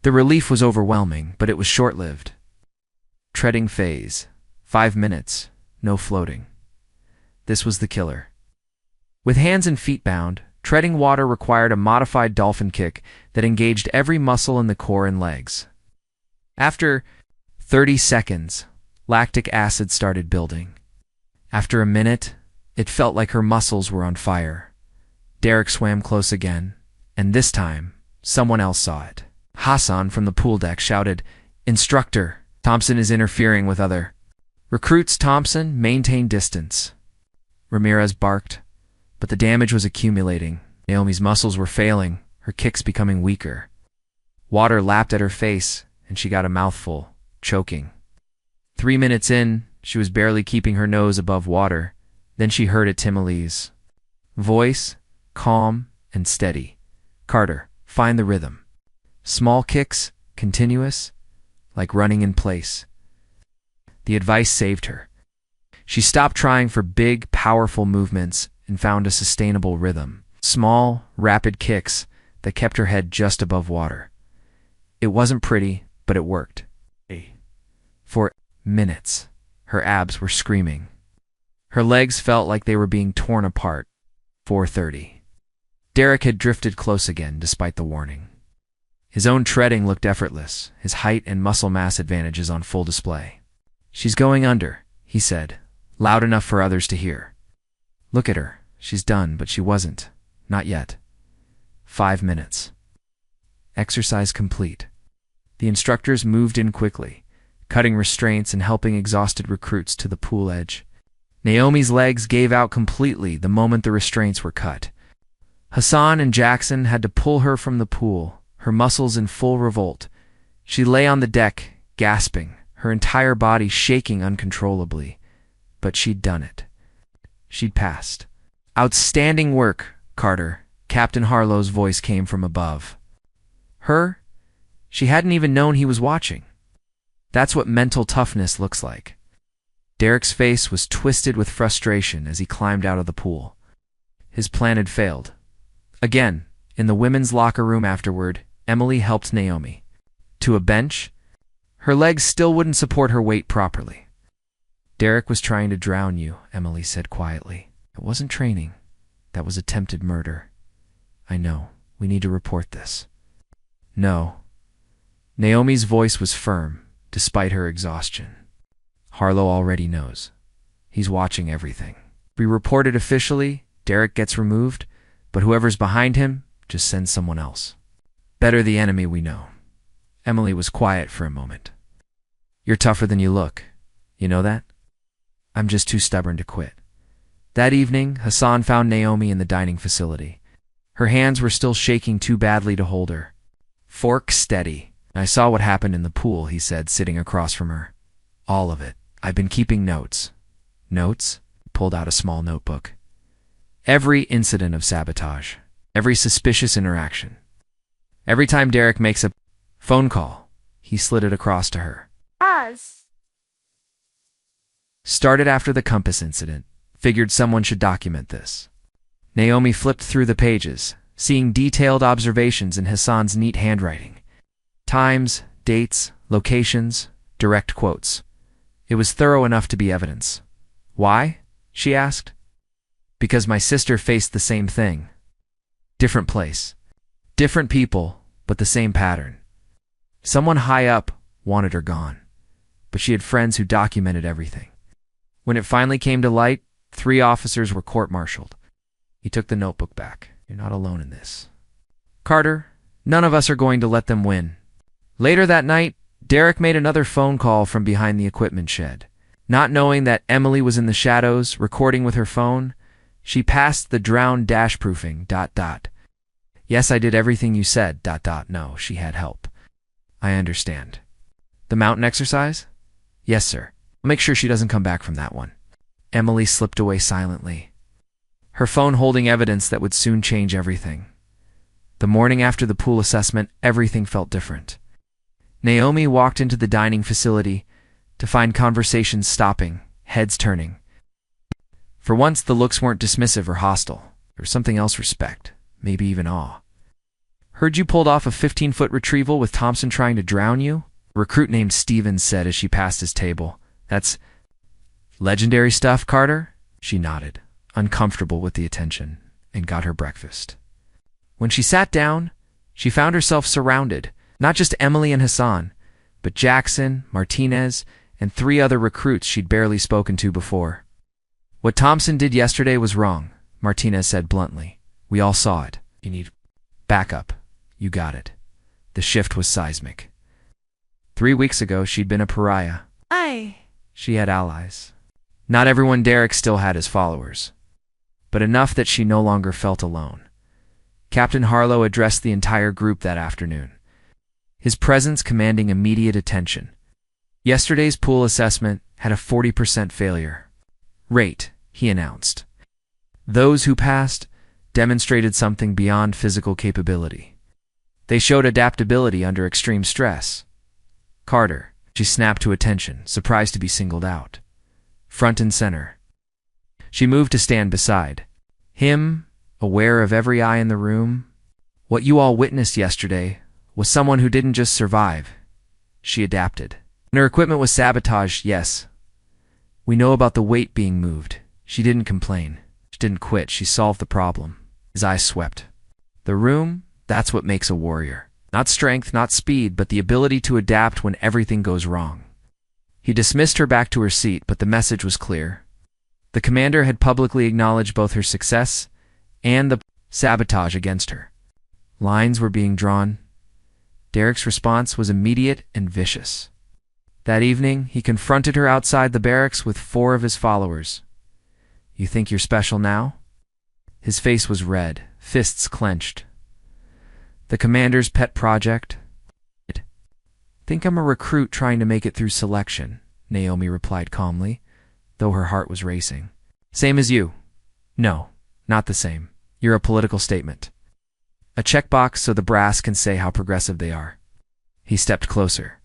The relief was overwhelming, but it was short-lived. Treading phase, 5 minutes, no floating. This was the killer. With hands and feet bound, treading water required a modified dolphin kick that engaged every muscle in the core and legs. After 30 seconds, lactic acid started building. After a minute, it felt like her muscles were on fire. Derek swam close again, and this time, someone else saw it. Hassan from the pool deck shouted, "Instructor, Thompson is interfering with other recruits. Thompson, maintain distance." Ramirez barked, but the damage was accumulating. Naomi's muscles were failing, her kicks becoming weaker. Water lapped at her face, and she got a mouthful, choking. 3 minutes in, she was barely keeping her nose above water. Then she heard it, Timilee's voice, calm and steady. "Carter, find the rhythm. Small kicks, continuous, like running in place." The advice saved her. She stopped trying for big, powerful movements and found a sustainable rhythm. Small, rapid kicks that kept her head just above water. It wasn't pretty, but it worked. For minutes, her abs were screaming. Her legs felt like they were being torn apart. 4:30. Derek had drifted close again, despite the warning. His own treading looked effortless, his height and muscle mass advantages on full display. "She's going under," he said, loud enough for others to hear. "Look at her. She's done, but she wasn't. Not yet." 5 minutes. Exercise complete. The instructors moved in quickly, cutting restraints and helping exhausted recruits to the pool edge. Naomi's legs gave out completely the moment the restraints were cut. Hassan and Jackson had to pull her from the pool, her muscles in full revolt. She lay on the deck, gasping, her entire body shaking uncontrollably. But she'd done it. She'd passed. "Outstanding work, Carter," Captain Harlow's voice came from above. Her? She hadn't even known he was watching. That's what mental toughness looks like. Derek's face was twisted with frustration as he climbed out of the pool. His plan had failed. Again, in the women's locker room afterward, Emily helped Naomi. To a bench. Her legs still wouldn't support her weight properly. "Derek was trying to drown you," Emily said quietly. "It wasn't training. That was attempted murder. I know. We need to report this." "No." Naomi's voice was firm, despite her exhaustion. "Harlow already knows. He's watching everything. We report it officially, Derek gets removed, but whoever's behind him, just send someone else. Better the enemy we know." Emily was quiet for a moment. "You're tougher than you look. You know that?" "I'm just too stubborn to quit." That evening, Hassan found Naomi in the dining facility. Her hands were still shaking too badly to hold her. "Fork steady. I saw what happened in the pool," he said, sitting across from her. "All of it. I've been keeping notes." "Notes?" He pulled out a small notebook. "Every incident of sabotage. Every suspicious interaction. Every time Derek makes a phone call." He slid it across to her. "Started after the compass incident. Figured someone should document this." Naomi flipped through the pages, seeing detailed observations in Hassan's neat handwriting. Times, dates, locations, direct quotes. It was thorough enough to be evidence. "Why?" she asked. "Because my sister faced the same thing. Different place. Different people, but the same pattern. Someone high up wanted her gone, but she had friends who documented everything. When it finally came to light, 3 officers were court-martialed." He took the notebook back. "You're not alone in this, Carter. None of us are going to let them win." Later that night, Derek made another phone call from behind the equipment shed. Not knowing that Emily was in the shadows, recording with her phone, she passed the drowned dash-proofing, ... "Yes, I did everything you said, ... No, she had help." "I understand." "The mountain exercise?" "Yes, sir. I'll make sure she doesn't come back from that one." Emily slipped away silently, her phone holding evidence that would soon change everything. The morning after the pool assessment, everything felt different. Naomi walked into the dining facility to find conversations stopping, heads turning. For once, the looks weren't dismissive or hostile. There was something else: respect, maybe even awe. "Heard you pulled off a 15-foot retrieval with Thompson trying to drown you?" A recruit named Stevens said as she passed his table. "That's legendary stuff, Carter?" She nodded, uncomfortable with the attention, and got her breakfast. When she sat down, she found herself surrounded, not just Emily and Hassan, but Jackson, Martinez, and 3 other recruits she'd barely spoken to before. "What Thompson did yesterday was wrong," Martinez said bluntly. "We all saw it. You need backup. You got it." The shift was seismic. 3 weeks ago, she'd been a pariah. She had allies. Not everyone Derek still had his followers, but enough that she no longer felt alone. Captain Harlow addressed the entire group that afternoon, his presence commanding immediate attention. Yesterday's pool assessment had a 40% failure rate, he announced. Those who passed demonstrated something beyond physical capability. They showed adaptability under extreme stress. "Carter," she snapped to attention, surprised to be singled out. Front and center. She moved to stand beside him, aware of every eye in the room. "What you all witnessed yesterday was someone who didn't just survive. She adapted. And her equipment was sabotaged, yes. We know about the weight being moved. She didn't complain. She didn't quit. She solved the problem." His eyes swept. "The room, that's what makes a warrior. Not strength, not speed, but the ability to adapt when everything goes wrong." He dismissed her back to her seat, but the message was clear. The commander had publicly acknowledged both her success and the sabotage against her. Lines were being drawn. Derek's response was immediate and vicious. That evening, he confronted her outside the barracks with 4 of his followers. "You think you're special now?" His face was red, fists clenched. "The commander's pet project?" "Think I'm a recruit trying to make it through selection," Naomi replied calmly, though her heart was racing. "Same as you." "No, not the same. You're a political statement. A checkbox so the brass can say how progressive they are." He stepped closer.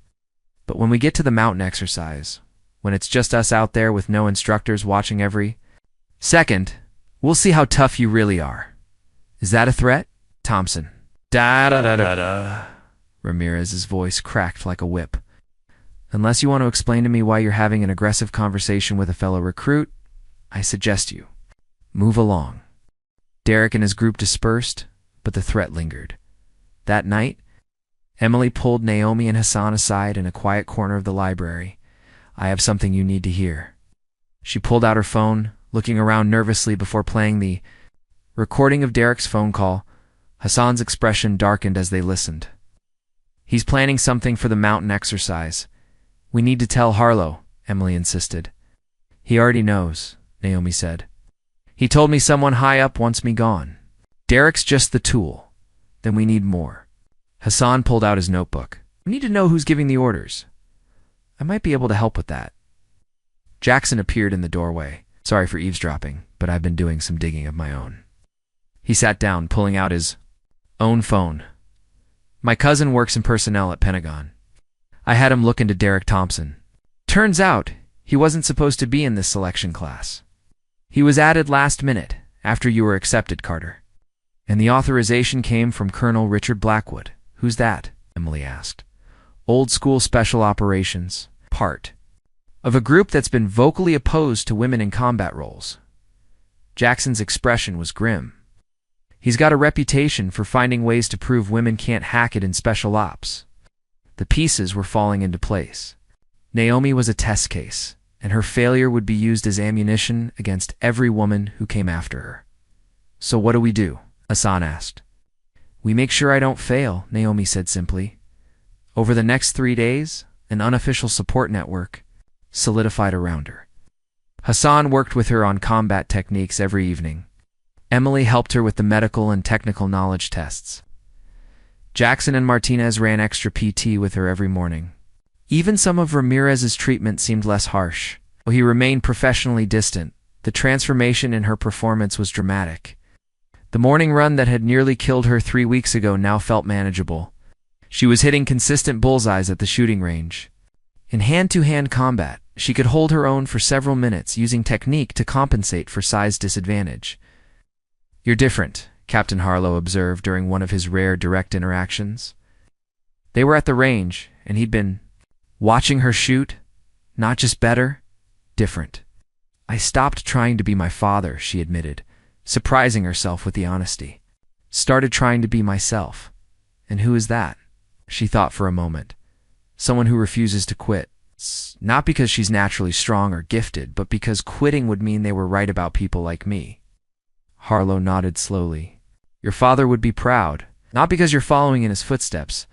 "But when we get to the mountain exercise, when it's just us out there with no instructors watching every second, we'll see how tough you really are. Is that a threat?" Thompson. Da-da-da-da-da. Ramirez's voice cracked like a whip. "Unless you want to explain to me why you're having an aggressive conversation with a fellow recruit, I suggest you move along." Derek and his group dispersed, but the threat lingered. That night, Emily pulled Naomi and Hassan aside in a quiet corner of the library. "I have something you need to hear." She pulled out her phone, looking around nervously before playing the recording of Derek's phone call. Hassan's expression darkened as they listened. "He's planning something for the mountain exercise. We need to tell Harlow," Emily insisted. "He already knows," Naomi said. "He told me someone high up wants me gone. Derek's just the tool. Then we need more." Hassan pulled out his notebook. "We need to know who's giving the orders. I might be able to help with that." Jackson appeared in the doorway. "Sorry for eavesdropping, but I've been doing some digging of my own." He sat down, pulling out his own phone. "My cousin works in personnel at Pentagon. I had him look into Derek Thompson. Turns out, he wasn't supposed to be in this selection class. He was added last minute, after you were accepted, Carter. And the authorization came from Colonel Richard Blackwood." "Who's that?" Emily asked. "Old school special operations, part of a group that's been vocally opposed to women in combat roles." Jackson's expression was grim. "He's got a reputation for finding ways to prove women can't hack it in special ops." The pieces were falling into place. Naomi was a test case, and her failure would be used as ammunition against every woman who came after her. "So what do we do?" Hassan asked. "We make sure I don't fail," Naomi said simply. Over the next 3 days, an unofficial support network solidified around her. Hassan worked with her on combat techniques every evening. Emily helped her with the medical and technical knowledge tests. Jackson and Martinez ran extra PT with her every morning. Even some of Ramirez's treatment seemed less harsh. Though he remained professionally distant, the transformation in her performance was dramatic. The morning run that had nearly killed her 3 weeks ago now felt manageable. She was hitting consistent bullseyes at the shooting range. In hand-to-hand combat, she could hold her own for several minutes, using technique to compensate for size disadvantage. "You're different," Captain Harlow observed during one of his rare direct interactions. They were at the range, and he'd been watching her shoot. Not just better, different. "I stopped trying to be my father," she admitted, surprising herself with the honesty. "Started trying to be myself." "And who is that?" She thought for a moment. "Someone who refuses to quit. Not because she's naturally strong or gifted, but because quitting would mean they were right about people like me." Harlow nodded slowly. "Your father would be proud, not because you're following in his footsteps,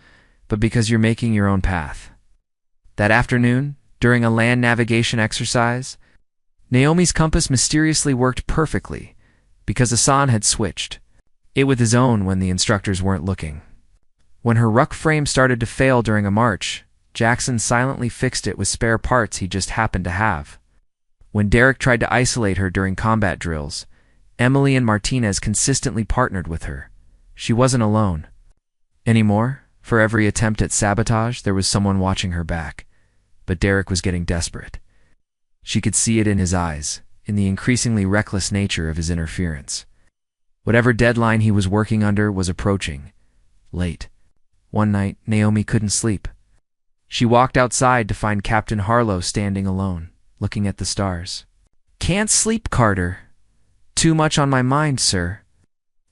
but because you're making your own path." That afternoon, during a land navigation exercise, Naomi's compass mysteriously worked perfectly because Hassan had switched it with his own when the instructors weren't looking. When her ruck frame started to fail during a march, Jackson silently fixed it with spare parts he just happened to have. When Derek tried to isolate her during combat drills, Emily and Martinez consistently partnered with her. She wasn't alone. Anymore, for every attempt at sabotage, there was someone watching her back. But Derek was getting desperate. She could see it in his eyes, in the increasingly reckless nature of his interference. Whatever deadline he was working under was approaching. Late. One night, Naomi couldn't sleep. She walked outside to find Captain Harlow standing alone, looking at the stars. "Can't sleep, Carter. Too much on my mind, sir."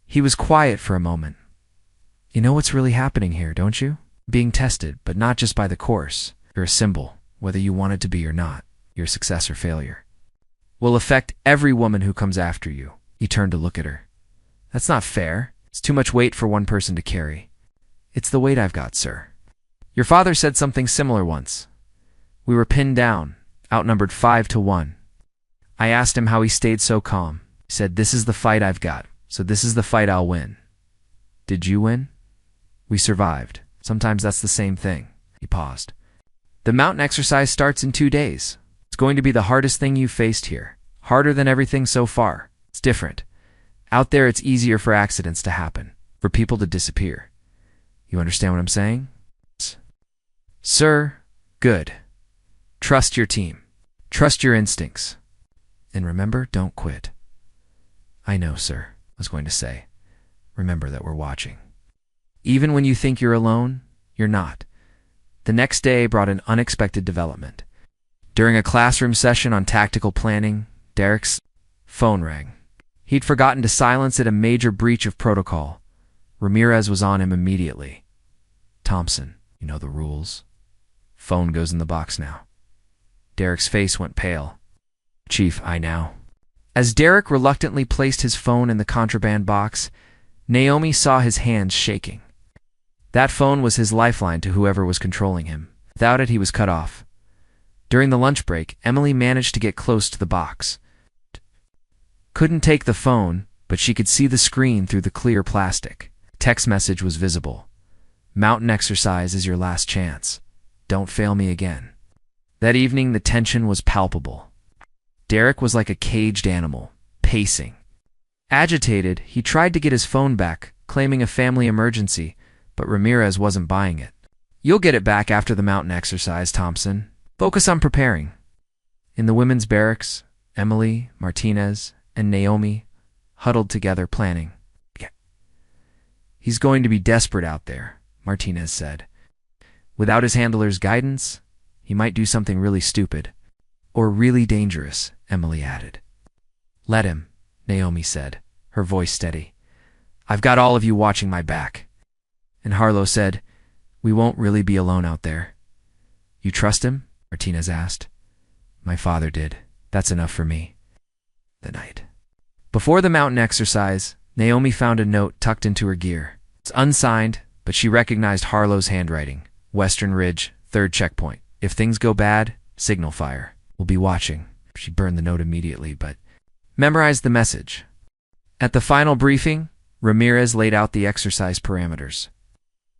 He was quiet for a moment. "You know what's really happening here, don't you? Being tested, but not just by the course. You're a symbol, whether you want it to be or not. Your success or failure will affect every woman who comes after you." He turned to look at her. "That's not fair." It's too much weight for one person to carry. It's the weight I've got, sir. Your father said something similar once. We were pinned down, outnumbered 5-1. I asked him how he stayed so calm. He said, this is the fight I've got, so this is the fight I'll win. Did you win? We survived. Sometimes that's the same thing. He paused. The mountain exercise starts in 2 days. It's going to be the hardest thing you've faced here. Harder than everything so far. It's different. Out there, it's easier for accidents to happen, for people to disappear. You understand what I'm saying? Sir, good. Trust your team. Trust your instincts. And remember, don't quit. I know, sir, I was going to say. Remember that we're watching. Even when you think you're alone, you're not. The next day brought an unexpected development. During a classroom session on tactical planning, Derek's phone rang. He'd forgotten to silence it, a major breach of protocol. Ramirez was on him immediately. Thompson, you know the rules. Phone goes in the box now. Derek's face went pale. Chief, I know. As Derek reluctantly placed his phone in the contraband box, Naomi saw his hands shaking. That phone was his lifeline to whoever was controlling him. Without it, he was cut off. During the lunch break, Emily managed to get close to the box. Couldn't take the phone, but she could see the screen through the clear plastic. Text message was visible. Mountain exercise is your last chance. Don't fail me again. That evening, the tension was palpable. Derek was like a caged animal, pacing. Agitated, he tried to get his phone back, claiming a family emergency, but Ramirez wasn't buying it. You'll get it back after the mountain exercise, Thompson. Focus on preparing. In the women's barracks, Emily, Martinez, and Naomi huddled together planning. He's going to be desperate out there, Martinez said. Without his handler's guidance, he might do something really stupid. Or really dangerous, Emily added. Let him, Naomi said, her voice steady. I've got all of you watching my back. And Harlow said, we won't really be alone out there. You trust him? Martinez asked. My father did. That's enough for me. The night. Before the mountain exercise, Naomi found a note tucked into her gear. It's unsigned, but she recognized Harlow's handwriting. Western Ridge, 3rd checkpoint. If things go bad, signal fire. We'll be watching. She burned the note immediately, but memorized the message. At the final briefing, Ramirez laid out the exercise parameters.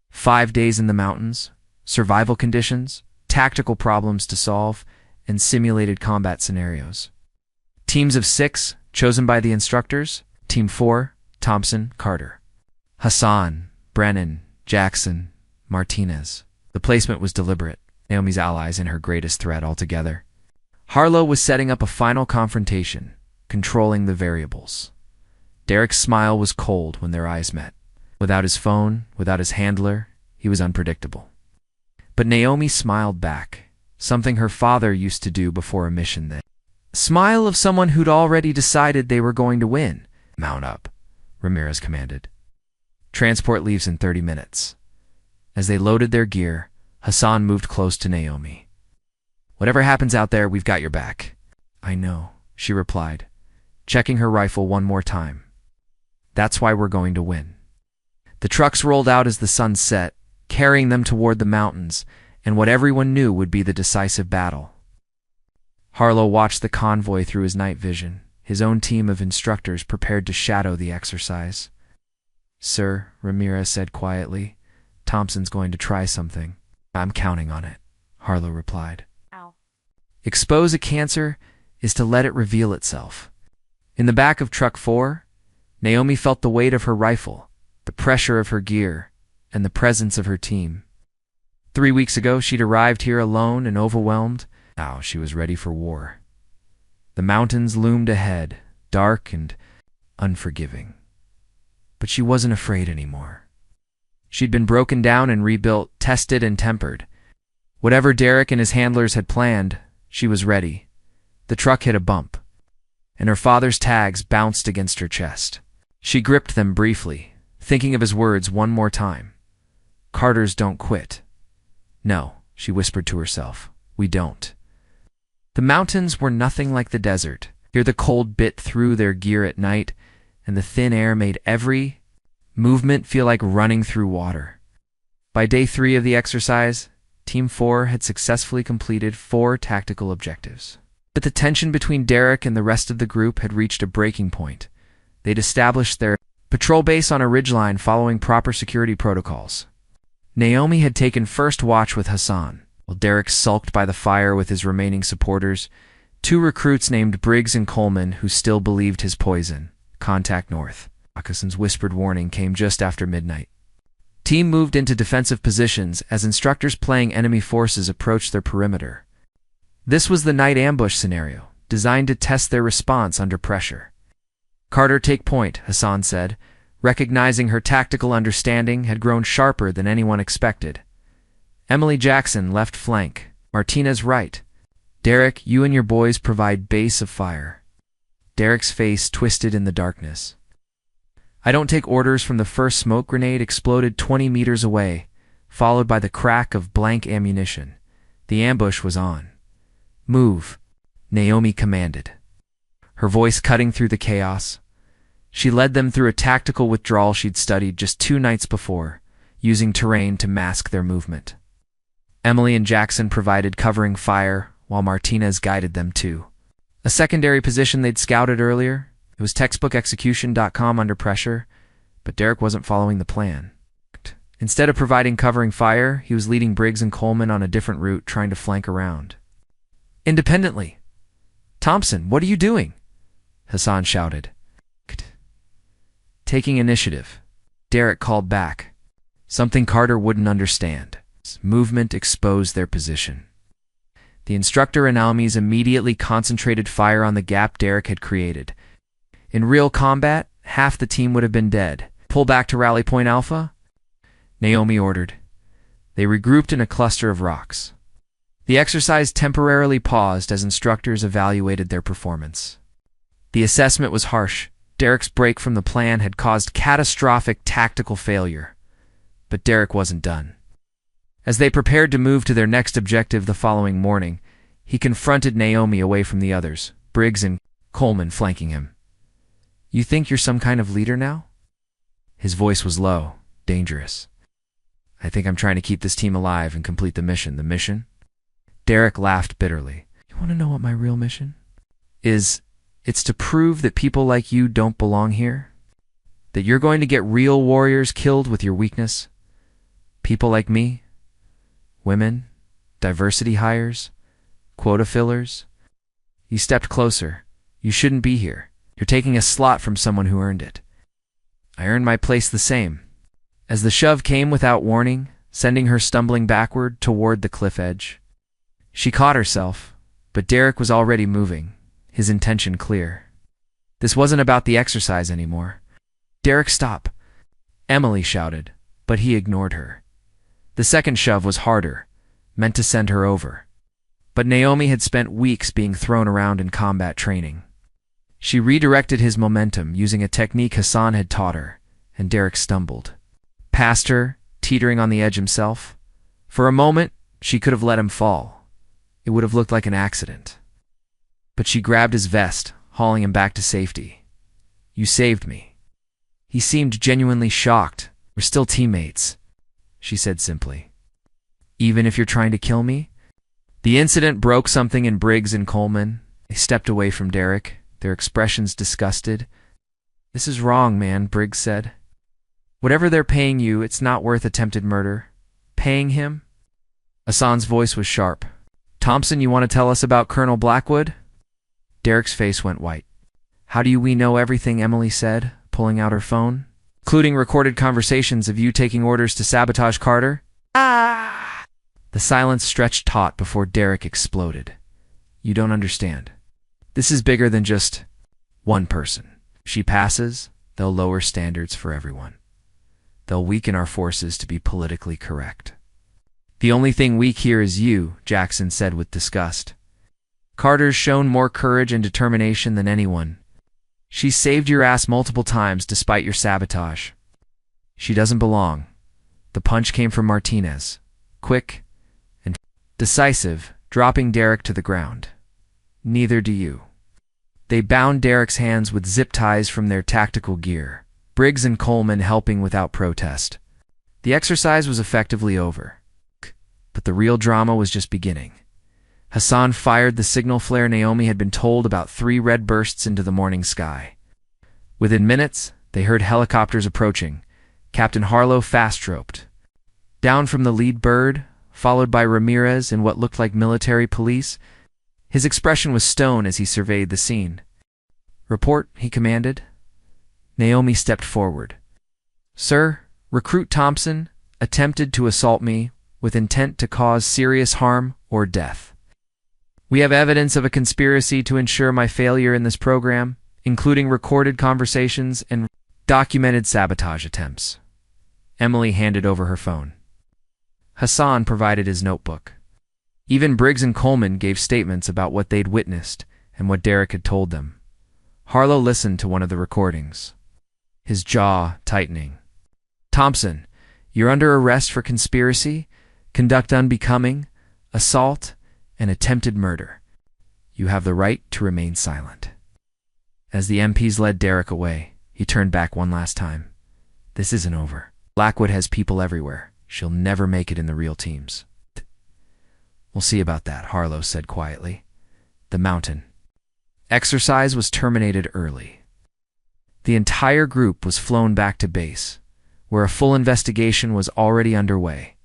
5 days in the mountains, survival conditions, tactical problems to solve, and simulated combat scenarios. Teams of 6, chosen by the instructors. Team 4, Thompson, Carter. Hassan, Brennan, Jackson, Martinez. The placement was deliberate. Naomi's allies and her greatest threat altogether. Harlow was setting up a final confrontation, controlling the variables. Derek's smile was cold when their eyes met. Without his phone, without his handler, he was unpredictable. But Naomi smiled back, something her father used to do before a mission then. A smile of someone who'd already decided they were going to win. Mount up, Ramirez commanded. Transport leaves in 30 minutes. As they loaded their gear, Hassan moved close to Naomi. Whatever happens out there, we've got your back. I know, she replied, checking her rifle one more time. That's why we're going to win. The trucks rolled out as the sun set, carrying them toward the mountains, and what everyone knew would be the decisive battle. Harlow watched the convoy through his night vision, his own team of instructors prepared to shadow the exercise. Sir, Ramirez said quietly, Thompson's going to try something. I'm counting on it, Harlow replied. Ow. Expose a cancer is to let it reveal itself. In the back of truck 4, Naomi felt the weight of her rifle, the pressure of her gear, and the presence of her team. 3 weeks ago, she'd arrived here alone and overwhelmed. Now she was ready for war. The mountains loomed ahead, dark and unforgiving. But she wasn't afraid anymore. She'd been broken down and rebuilt, tested and tempered. Whatever Derek and his handlers had planned, she was ready. The truck hit a bump, and her father's tags bounced against her chest. She gripped them briefly, thinking of his words one more time. Carters don't quit. No, she whispered to herself, we don't. The mountains were nothing like the desert. Here the cold bit through their gear at night, and the thin air made every movement feel like running through water. By day 3 of the exercise, Team 4 had successfully completed 4 tactical objectives. But the tension between Derek and the rest of the group had reached a breaking point. They'd established their patrol base on a ridgeline following proper security protocols. Naomi had taken first watch with Hassan, while Derek sulked by the fire with his remaining supporters. 2 recruits named Briggs and Coleman, who still believed his poison. Contact north. Moccasin's whispered warning came just after midnight. Team moved into defensive positions as instructors playing enemy forces approached their perimeter. This was the night ambush scenario, designed to test their response under pressure. Carter, take point, Hassan said, recognizing her tactical understanding had grown sharper than anyone expected. Emily Jackson, left flank. Martinez, right. Derek, you and your boys provide base of fire. Derek's face twisted in the darkness. I don't take orders from the first smoke grenade exploded 20 meters away, followed by the crack of blank ammunition. The ambush was on. Move, Naomi commanded, her voice cutting through the chaos. She led them through a tactical withdrawal she'd studied just 2 nights before, using terrain to mask their movement. Emily and Jackson provided covering fire, while Martinez guided them too. A secondary position they'd scouted earlier, it was textbookexecution.com under pressure, but Derek wasn't following the plan. Instead of providing covering fire, he was leading Briggs and Coleman on a different route, trying to flank around. Independently. Thompson, what are you doing? Hassan shouted. Taking initiative. Derek called back. Something Carter wouldn't understand. Movement exposed their position. The instructor and Almies immediately concentrated fire on the gap Derek had created. In real combat, half the team would have been dead. Pull back to Rally Point Alpha? Naomi ordered. They regrouped in a cluster of rocks. The exercise temporarily paused as instructors evaluated their performance. The assessment was harsh. Derek's break from the plan had caused catastrophic tactical failure. But Derek wasn't done. As they prepared to move to their next objective the following morning, he confronted Naomi away from the others, Briggs and Coleman flanking him. You think you're some kind of leader now? His voice was low, dangerous. I think I'm trying to keep this team alive and complete the mission. The mission? Derek laughed bitterly. You want to know what my real mission is? It's to prove that people like you don't belong here. That you're going to get real warriors killed with your weakness. People like me. Women. Diversity hires. Quota fillers. You stepped closer. You shouldn't be here. You're taking a slot from someone who earned it. I earned my place the same. As the shove came without warning, sending her stumbling backward toward the cliff edge. She caught herself, but Derek was already moving, his intention clear. This wasn't about the exercise anymore. Derek, stop! Emily shouted, but he ignored her. The second shove was harder, meant to send her over. But Naomi had spent weeks being thrown around in combat training. She redirected his momentum using a technique Hassan had taught her, and Derek stumbled. Past her, teetering on the edge himself. For a moment, she could have let him fall. It would have looked like an accident. But she grabbed his vest, hauling him back to safety. You saved me. He seemed genuinely shocked. We're still teammates, she said simply. Even if you're trying to kill me? The incident broke something in Briggs and Coleman. They stepped away from Derek, their expressions disgusted. This is wrong, man, Briggs said. Whatever they're paying you, it's not worth attempted murder. Paying him? Hassan's voice was sharp. Thompson, you want to tell us about Colonel Blackwood? Derek's face went white. How do we know everything? Emily said, pulling out her phone. Including recorded conversations of you taking orders to sabotage Carter? Ah! The silence stretched taut before Derek exploded. You don't understand. This is bigger than just one person. If she passes, they'll lower standards for everyone. They'll weaken our forces to be politically correct. The only thing weak here is you, Jackson said with disgust. Carter's shown more courage and determination than anyone. She saved your ass multiple times despite your sabotage. She doesn't belong. The punch came from Martinez. Quick and decisive, dropping Derek to the ground. Neither do you. They bound Derek's hands with zip ties from their tactical gear, Briggs and Coleman helping without protest. The exercise was effectively over. But the real drama was just beginning. Hassan fired the signal flare Naomi had been told about 3 red bursts into the morning sky. Within minutes, they heard helicopters approaching. Captain Harlow fast-roped. Down from the lead bird, followed by Ramirez and what looked like military police. His expression was stone as he surveyed the scene. "Report," he commanded. Naomi stepped forward. "Sir, Recruit Thompson attempted to assault me with intent to cause serious harm or death. We have evidence of a conspiracy to ensure my failure in this program, including recorded conversations and documented sabotage attempts." Emily handed over her phone. Hassan provided his notebook. Even Briggs and Coleman gave statements about what they'd witnessed and what Derek had told them. Harlow listened to one of the recordings, his jaw tightening. "Thompson, you're under arrest for conspiracy, conduct unbecoming, assault, and attempted murder. You have the right to remain silent." As the MPs led Derek away, he turned back one last time. "This isn't over. Blackwood has people everywhere. She'll never make it in the real teams." "We'll see about that," Harlow said quietly. The mountain. Exercise was terminated early. The entire group was flown back to base, where a full investigation was already underway.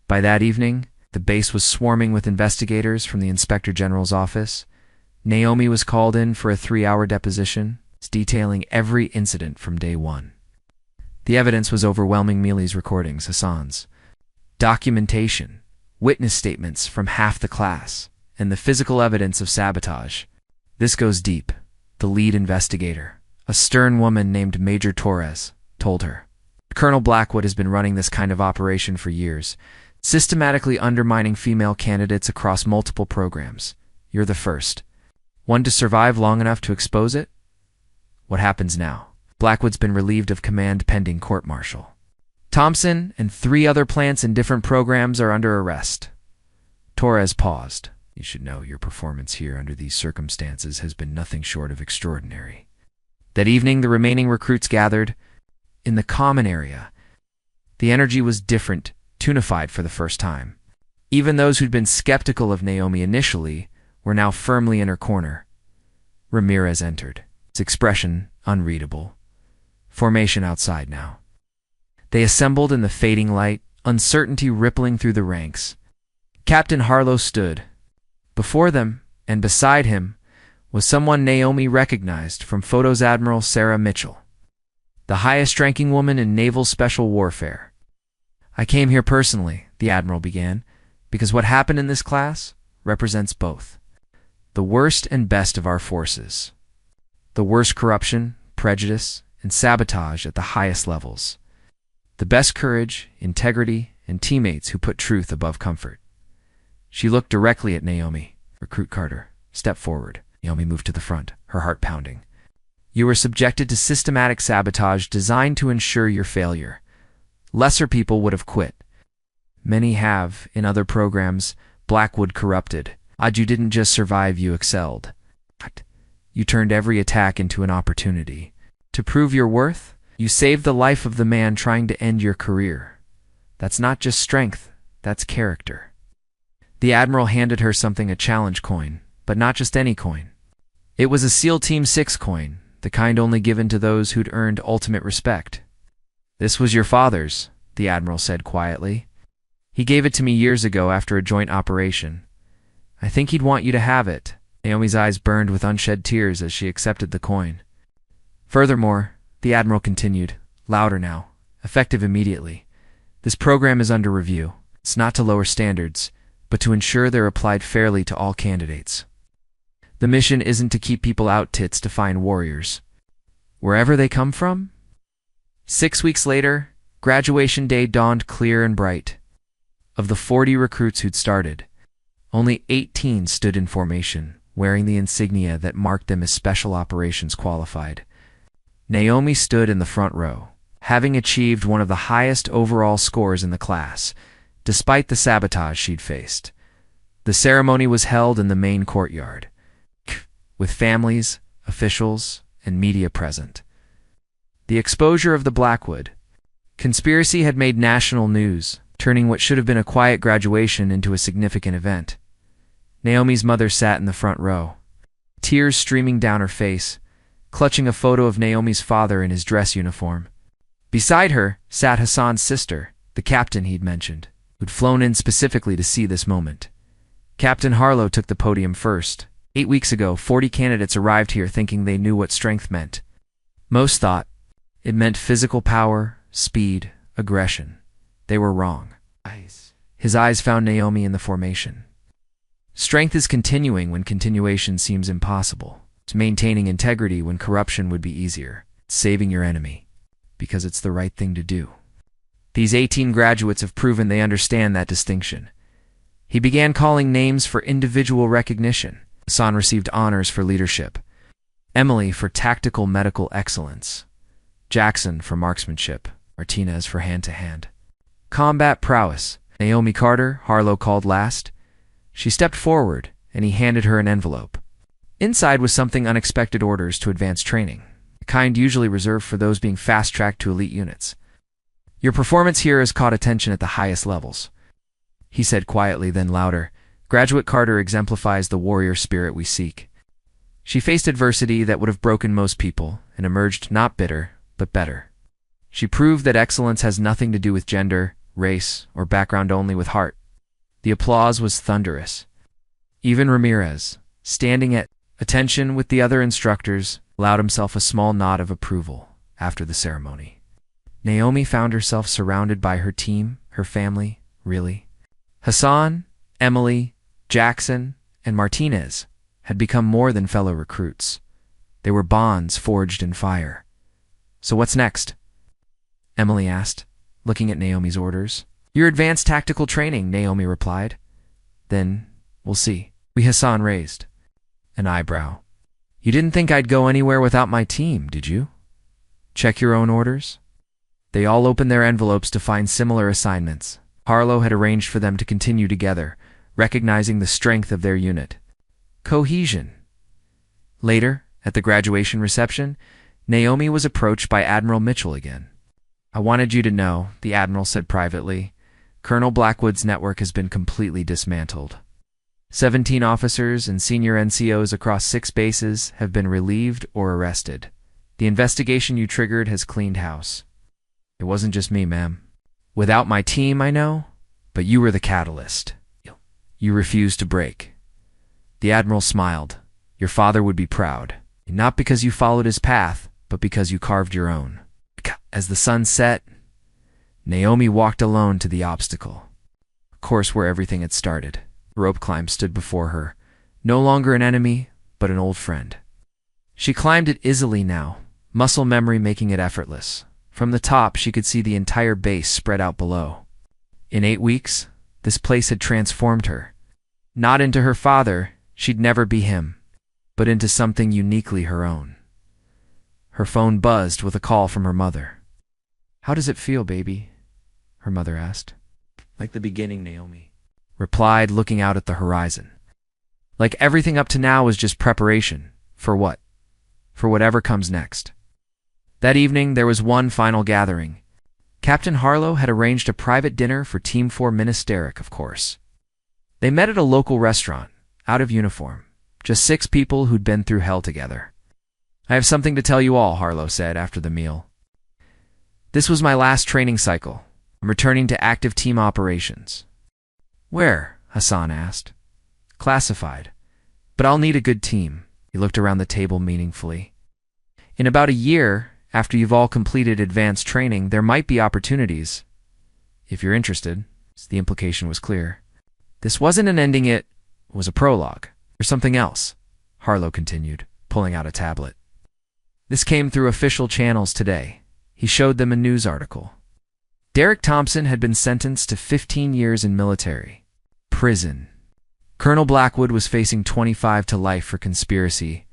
By that evening, the base was swarming with investigators from the Inspector General's office. Naomi was called in for a 3-hour deposition, detailing every incident from day one. The evidence was overwhelming: Mealy's recordings, Hassan's documentation, witness statements from half the class, and the physical evidence of sabotage. "This goes deep," the lead investigator, a stern woman named Major Torres, told her. "Colonel Blackwood has been running this kind of operation for years, systematically undermining female candidates across multiple programs. You're the first. One to survive long enough to expose it? What happens now?" "Blackwood's been relieved of command pending court-martial. Thompson and 3 other plants in different programs are under arrest." Torres paused. "You should know your performance here under these circumstances has been nothing short of extraordinary." That evening, the remaining recruits gathered in the common area. The energy was different, tunified for the first time. Even those who'd been skeptical of Naomi initially were now firmly in her corner. Ramirez entered, its expression unreadable. Formation outside now. They assembled in the fading light, uncertainty rippling through the ranks. Captain Harlow stood. Before them, and beside him, was someone Naomi recognized from photos: Admiral Sarah Mitchell, the highest-ranking woman in naval special warfare. "I came here personally," the Admiral began, "because what happened in this class represents both. The worst and best of our forces. The worst corruption, prejudice, and sabotage at the highest levels. The best courage, integrity, and teammates who put truth above comfort." She looked directly at Naomi. "Recruit Carter, step forward." Naomi moved to the front, her heart pounding. "You were subjected to systematic sabotage designed to ensure your failure. Lesser people would have quit. Many have, in other programs. Blackwood corrupted. Odd you didn't just survive, you excelled. You turned every attack into an opportunity. To prove your worth, you saved the life of the man trying to end your career. That's not just strength, that's character." The Admiral handed her something: a challenge coin, but not just any coin. It was a SEAL Team 6 coin, the kind only given to those who'd earned ultimate respect. "This was your father's," the Admiral said quietly. "He gave it to me years ago after a joint operation. I think he'd want you to have it." Naomi's eyes burned with unshed tears as she accepted the coin. "Furthermore," the Admiral continued, louder now, effective immediately, "this program is under review. It's not to lower standards, but to ensure they're applied fairly to all candidates. The mission isn't to keep people out tits to find warriors, wherever they come from." 6 weeks later, graduation day dawned clear and bright. Of the 40 recruits who'd started, only 18 stood in formation, wearing the insignia that marked them as Special Operations Qualified. Naomi stood in the front row, having achieved one of the highest overall scores in the class, despite the sabotage she'd faced. The ceremony was held in the main courtyard, with families, officials, and media present. The exposure of the Blackwood conspiracy had made national news, turning what should have been a quiet graduation into a significant event. Naomi's mother sat in the front row, tears streaming down her face, clutching a photo of Naomi's father in his dress uniform. Beside her sat Hassan's sister, the captain he'd mentioned, who'd flown in specifically to see this moment. Captain Harlow took the podium first. 8 weeks ago, 40 candidates arrived here thinking they knew what strength meant. Most thought it meant physical power, speed, aggression. They were wrong. His eyes found Naomi in the formation. Strength is continuing when continuation seems impossible. It's maintaining integrity when corruption would be easier. It's saving your enemy, because it's the right thing to do. These 18 graduates have proven they understand that distinction. He began calling names for individual recognition. Hassan received honors for leadership, Emily for tactical medical excellence, Jackson for marksmanship, Martinez for hand-to-hand combat prowess. Naomi Carter, Harlow called last. She stepped forward, and he handed her an envelope. Inside was something unexpected: orders to advanced training, the kind usually reserved for those being fast-tracked to elite units. Your performance here has caught attention at the highest levels, he said quietly, then louder. Graduate Carter exemplifies the warrior spirit we seek. She faced adversity that would have broken most people and emerged not bitter, but better. She proved that excellence has nothing to do with gender, race, or background, only with heart. The applause was thunderous. Even Ramirez, standing at attention with the other instructors, allowed himself a small nod of approval after the ceremony. Naomi found herself surrounded by her team, her family, really. Hassan, Emily, Jackson, and Martinez had become more than fellow recruits. They were bonds forged in fire. So what's next? Emily asked, looking at Naomi's orders. Your advanced tactical training, Naomi replied. Then, we'll see. Hassan raised an eyebrow. You didn't think I'd go anywhere without my team, did you? Check your own orders? They all opened their envelopes to find similar assignments. Harlow had arranged for them to continue together, recognizing the strength of their unit. Cohesion. Later, at the graduation reception, Naomi was approached by Admiral Mitchell again. I wanted you to know, the Admiral said privately, Colonel Blackwood's network has been completely dismantled. 17 officers and senior NCOs across 6 bases have been relieved or arrested. The investigation you triggered has cleaned house. It wasn't just me, ma'am. Without my team, I know, but you were the catalyst. You refused to break. The Admiral smiled. Your father would be proud, not because you followed his path, but because you carved your own. As the sun set, Naomi walked alone to the obstacle, a course where everything had started. The rope climb stood before her, no longer an enemy, but an old friend. She climbed it easily now, muscle memory making it effortless. From the top, she could see the entire base spread out below. In 8 weeks, this place had transformed her. Not into her father, she'd never be him, but into something uniquely her own. Her phone buzzed with a call from her mother. How does it feel, baby? Her mother asked. Like the beginning, Naomi replied, looking out at the horizon. Like everything up to now was just preparation. For what? For whatever comes next. That evening, there was one final gathering. Captain Harlow had arranged a private dinner for Team 4 Ministeric, of course. They met at a local restaurant, out of uniform, just 6 people who'd been through hell together. I have something to tell you all, Harlow said after the meal. This was my last training cycle. I'm returning to active team operations. Where? Hassan asked. Classified. But I'll need a good team. He looked around the table meaningfully. In about a year, after you've all completed advanced training, there might be opportunities. If you're interested. The implication was clear. This wasn't an ending, it was a prologue. Or something else, Harlow continued, pulling out a tablet. This came through official channels today. He showed them a news article. Derek Thompson had been sentenced to 15 years in military prison. Colonel Blackwood was facing 25 to life for conspiracy,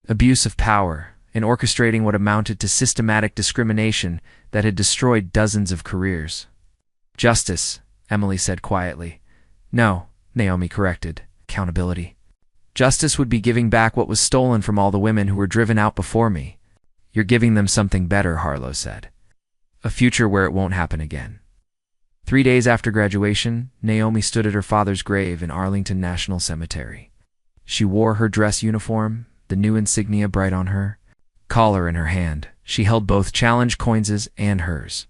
abuse of power, and orchestrating what amounted to systematic discrimination that had destroyed dozens of careers. Justice, Emily said quietly. No, Naomi corrected. Accountability. Justice would be giving back what was stolen from all the women who were driven out before me. You're giving them something better, Harlow said. A future where it won't happen again. 3 days after graduation, Naomi stood at her father's grave in Arlington National Cemetery. She wore her dress uniform, the new insignia bright on her, collar in her hand. She held both challenge coins and hers.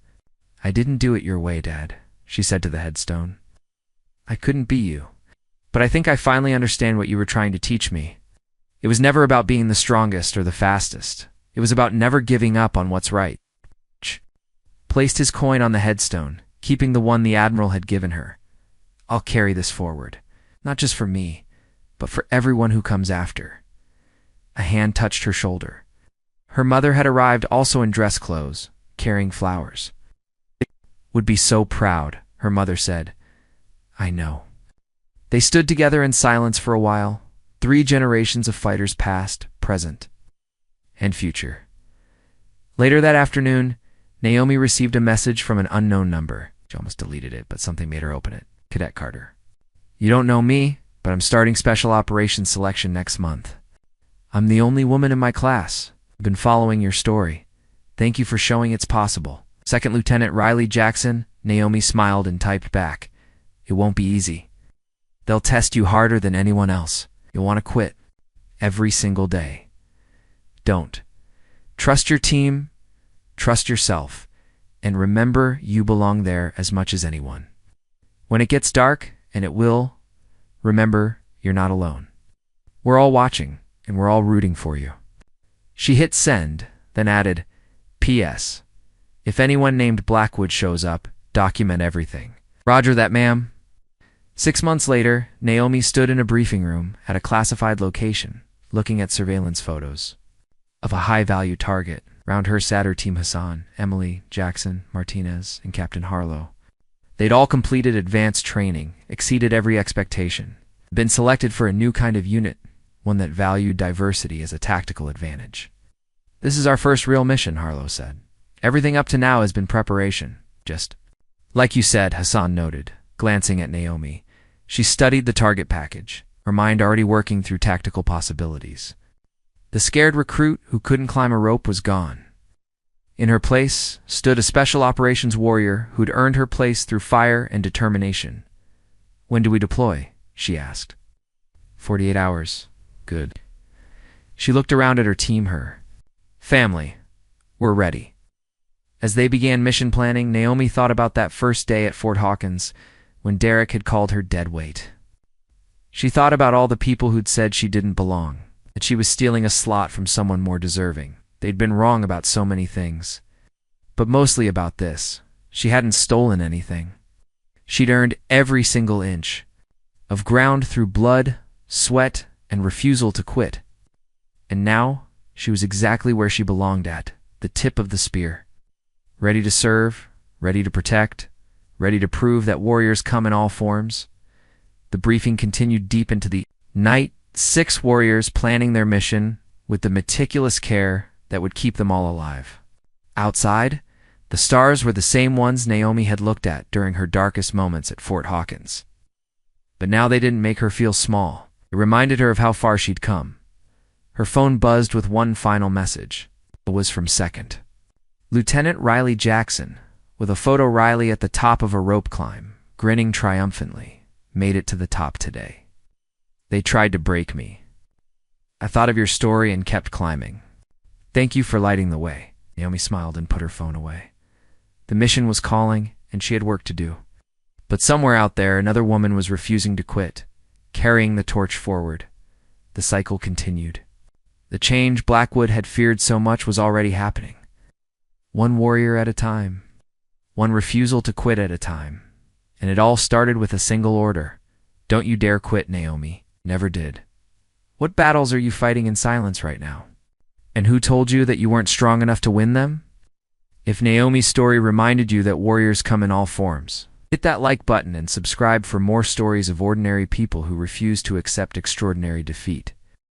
I didn't do it your way, Dad, she said to the headstone. I couldn't be you. But I think I finally understand what you were trying to teach me. It was never about being the strongest or the fastest. It was about never giving up on what's right. Placed his coin on the headstone, keeping the one the Admiral had given her. I'll carry this forward, not just for me, but for everyone who comes after. A hand touched her shoulder. Her mother had arrived also in dress clothes, carrying flowers. Would be so proud, her mother said. I know. They stood together in silence for a while. 3 generations of fighters past, present, and future. Later that afternoon, Naomi received a message from an unknown number. She almost deleted it, but something made her open it. Cadet Carter. You don't know me, but I'm starting Special Operations Selection next month. I'm the only woman in my class. I've been following your story. Thank you for showing it's possible. Second Lieutenant Riley Jackson. Naomi smiled and typed back. It won't be easy. They'll test you harder than anyone else. You'll want to quit. Every single day. Don't. Trust your team, trust yourself, and remember you belong there as much as anyone. When it gets dark, and it will, remember you're not alone. We're all watching, and we're all rooting for you. She hit send, then added, P.S. If anyone named Blackwood shows up, document everything. Roger that, ma'am. 6 months later, Naomi stood in a briefing room at a classified location, looking at surveillance photos of a high-value target. Round her sat her team Hassan, Emily, Jackson, Martinez, and Captain Harlow. They'd all completed advanced training, exceeded every expectation, been selected for a new kind of unit, one that valued diversity as a tactical advantage. This is our first real mission, Harlow said. Everything up to now has been preparation, just like you said, Hassan noted, glancing at Naomi. She studied the target package, her mind already working through tactical possibilities. The scared recruit who couldn't climb a rope was gone. In her place stood a special operations warrior who'd earned her place through fire and determination. When do we deploy? She asked. 48 hours. Good. She looked around at her team, her family. We're ready. As they began mission planning, Naomi thought about that first day at Fort Hawkins, when Derek had called her dead weight. She thought about all the people who'd said she didn't belong, that she was stealing a slot from someone more deserving. They'd been wrong about so many things. But mostly about this. She hadn't stolen anything. She'd earned every single inch of ground through blood, sweat, and refusal to quit. And now, she was exactly where she belonged at, the tip of the spear. Ready to serve, ready to protect, ready to prove that warriors come in all forms. The briefing continued deep into the night, 6 warriors planning their mission with the meticulous care that would keep them all alive. Outside, the stars were the same ones Naomi had looked at during her darkest moments at Fort Hawkins. But now they didn't make her feel small. It reminded her of how far she'd come. Her phone buzzed with one final message. It was from Second Lieutenant Riley Jackson, with a photo Riley at the top of a rope climb, grinning triumphantly. Made it to the top today. They tried to break me. I thought of your story and kept climbing. Thank you for lighting the way. Naomi smiled and put her phone away. The mission was calling, and she had work to do. But somewhere out there, another woman was refusing to quit, carrying the torch forward. The cycle continued. The change Blackwood had feared so much was already happening. One warrior at a time. One refusal to quit at a time. And it all started with a single order. Don't you dare quit, Naomi. Never did. What battles are you fighting in silence right now? And who told you that you weren't strong enough to win them? If Naomi's story reminded you that warriors come in all forms, hit that like button and subscribe for more stories of ordinary people who refuse to accept extraordinary defeat.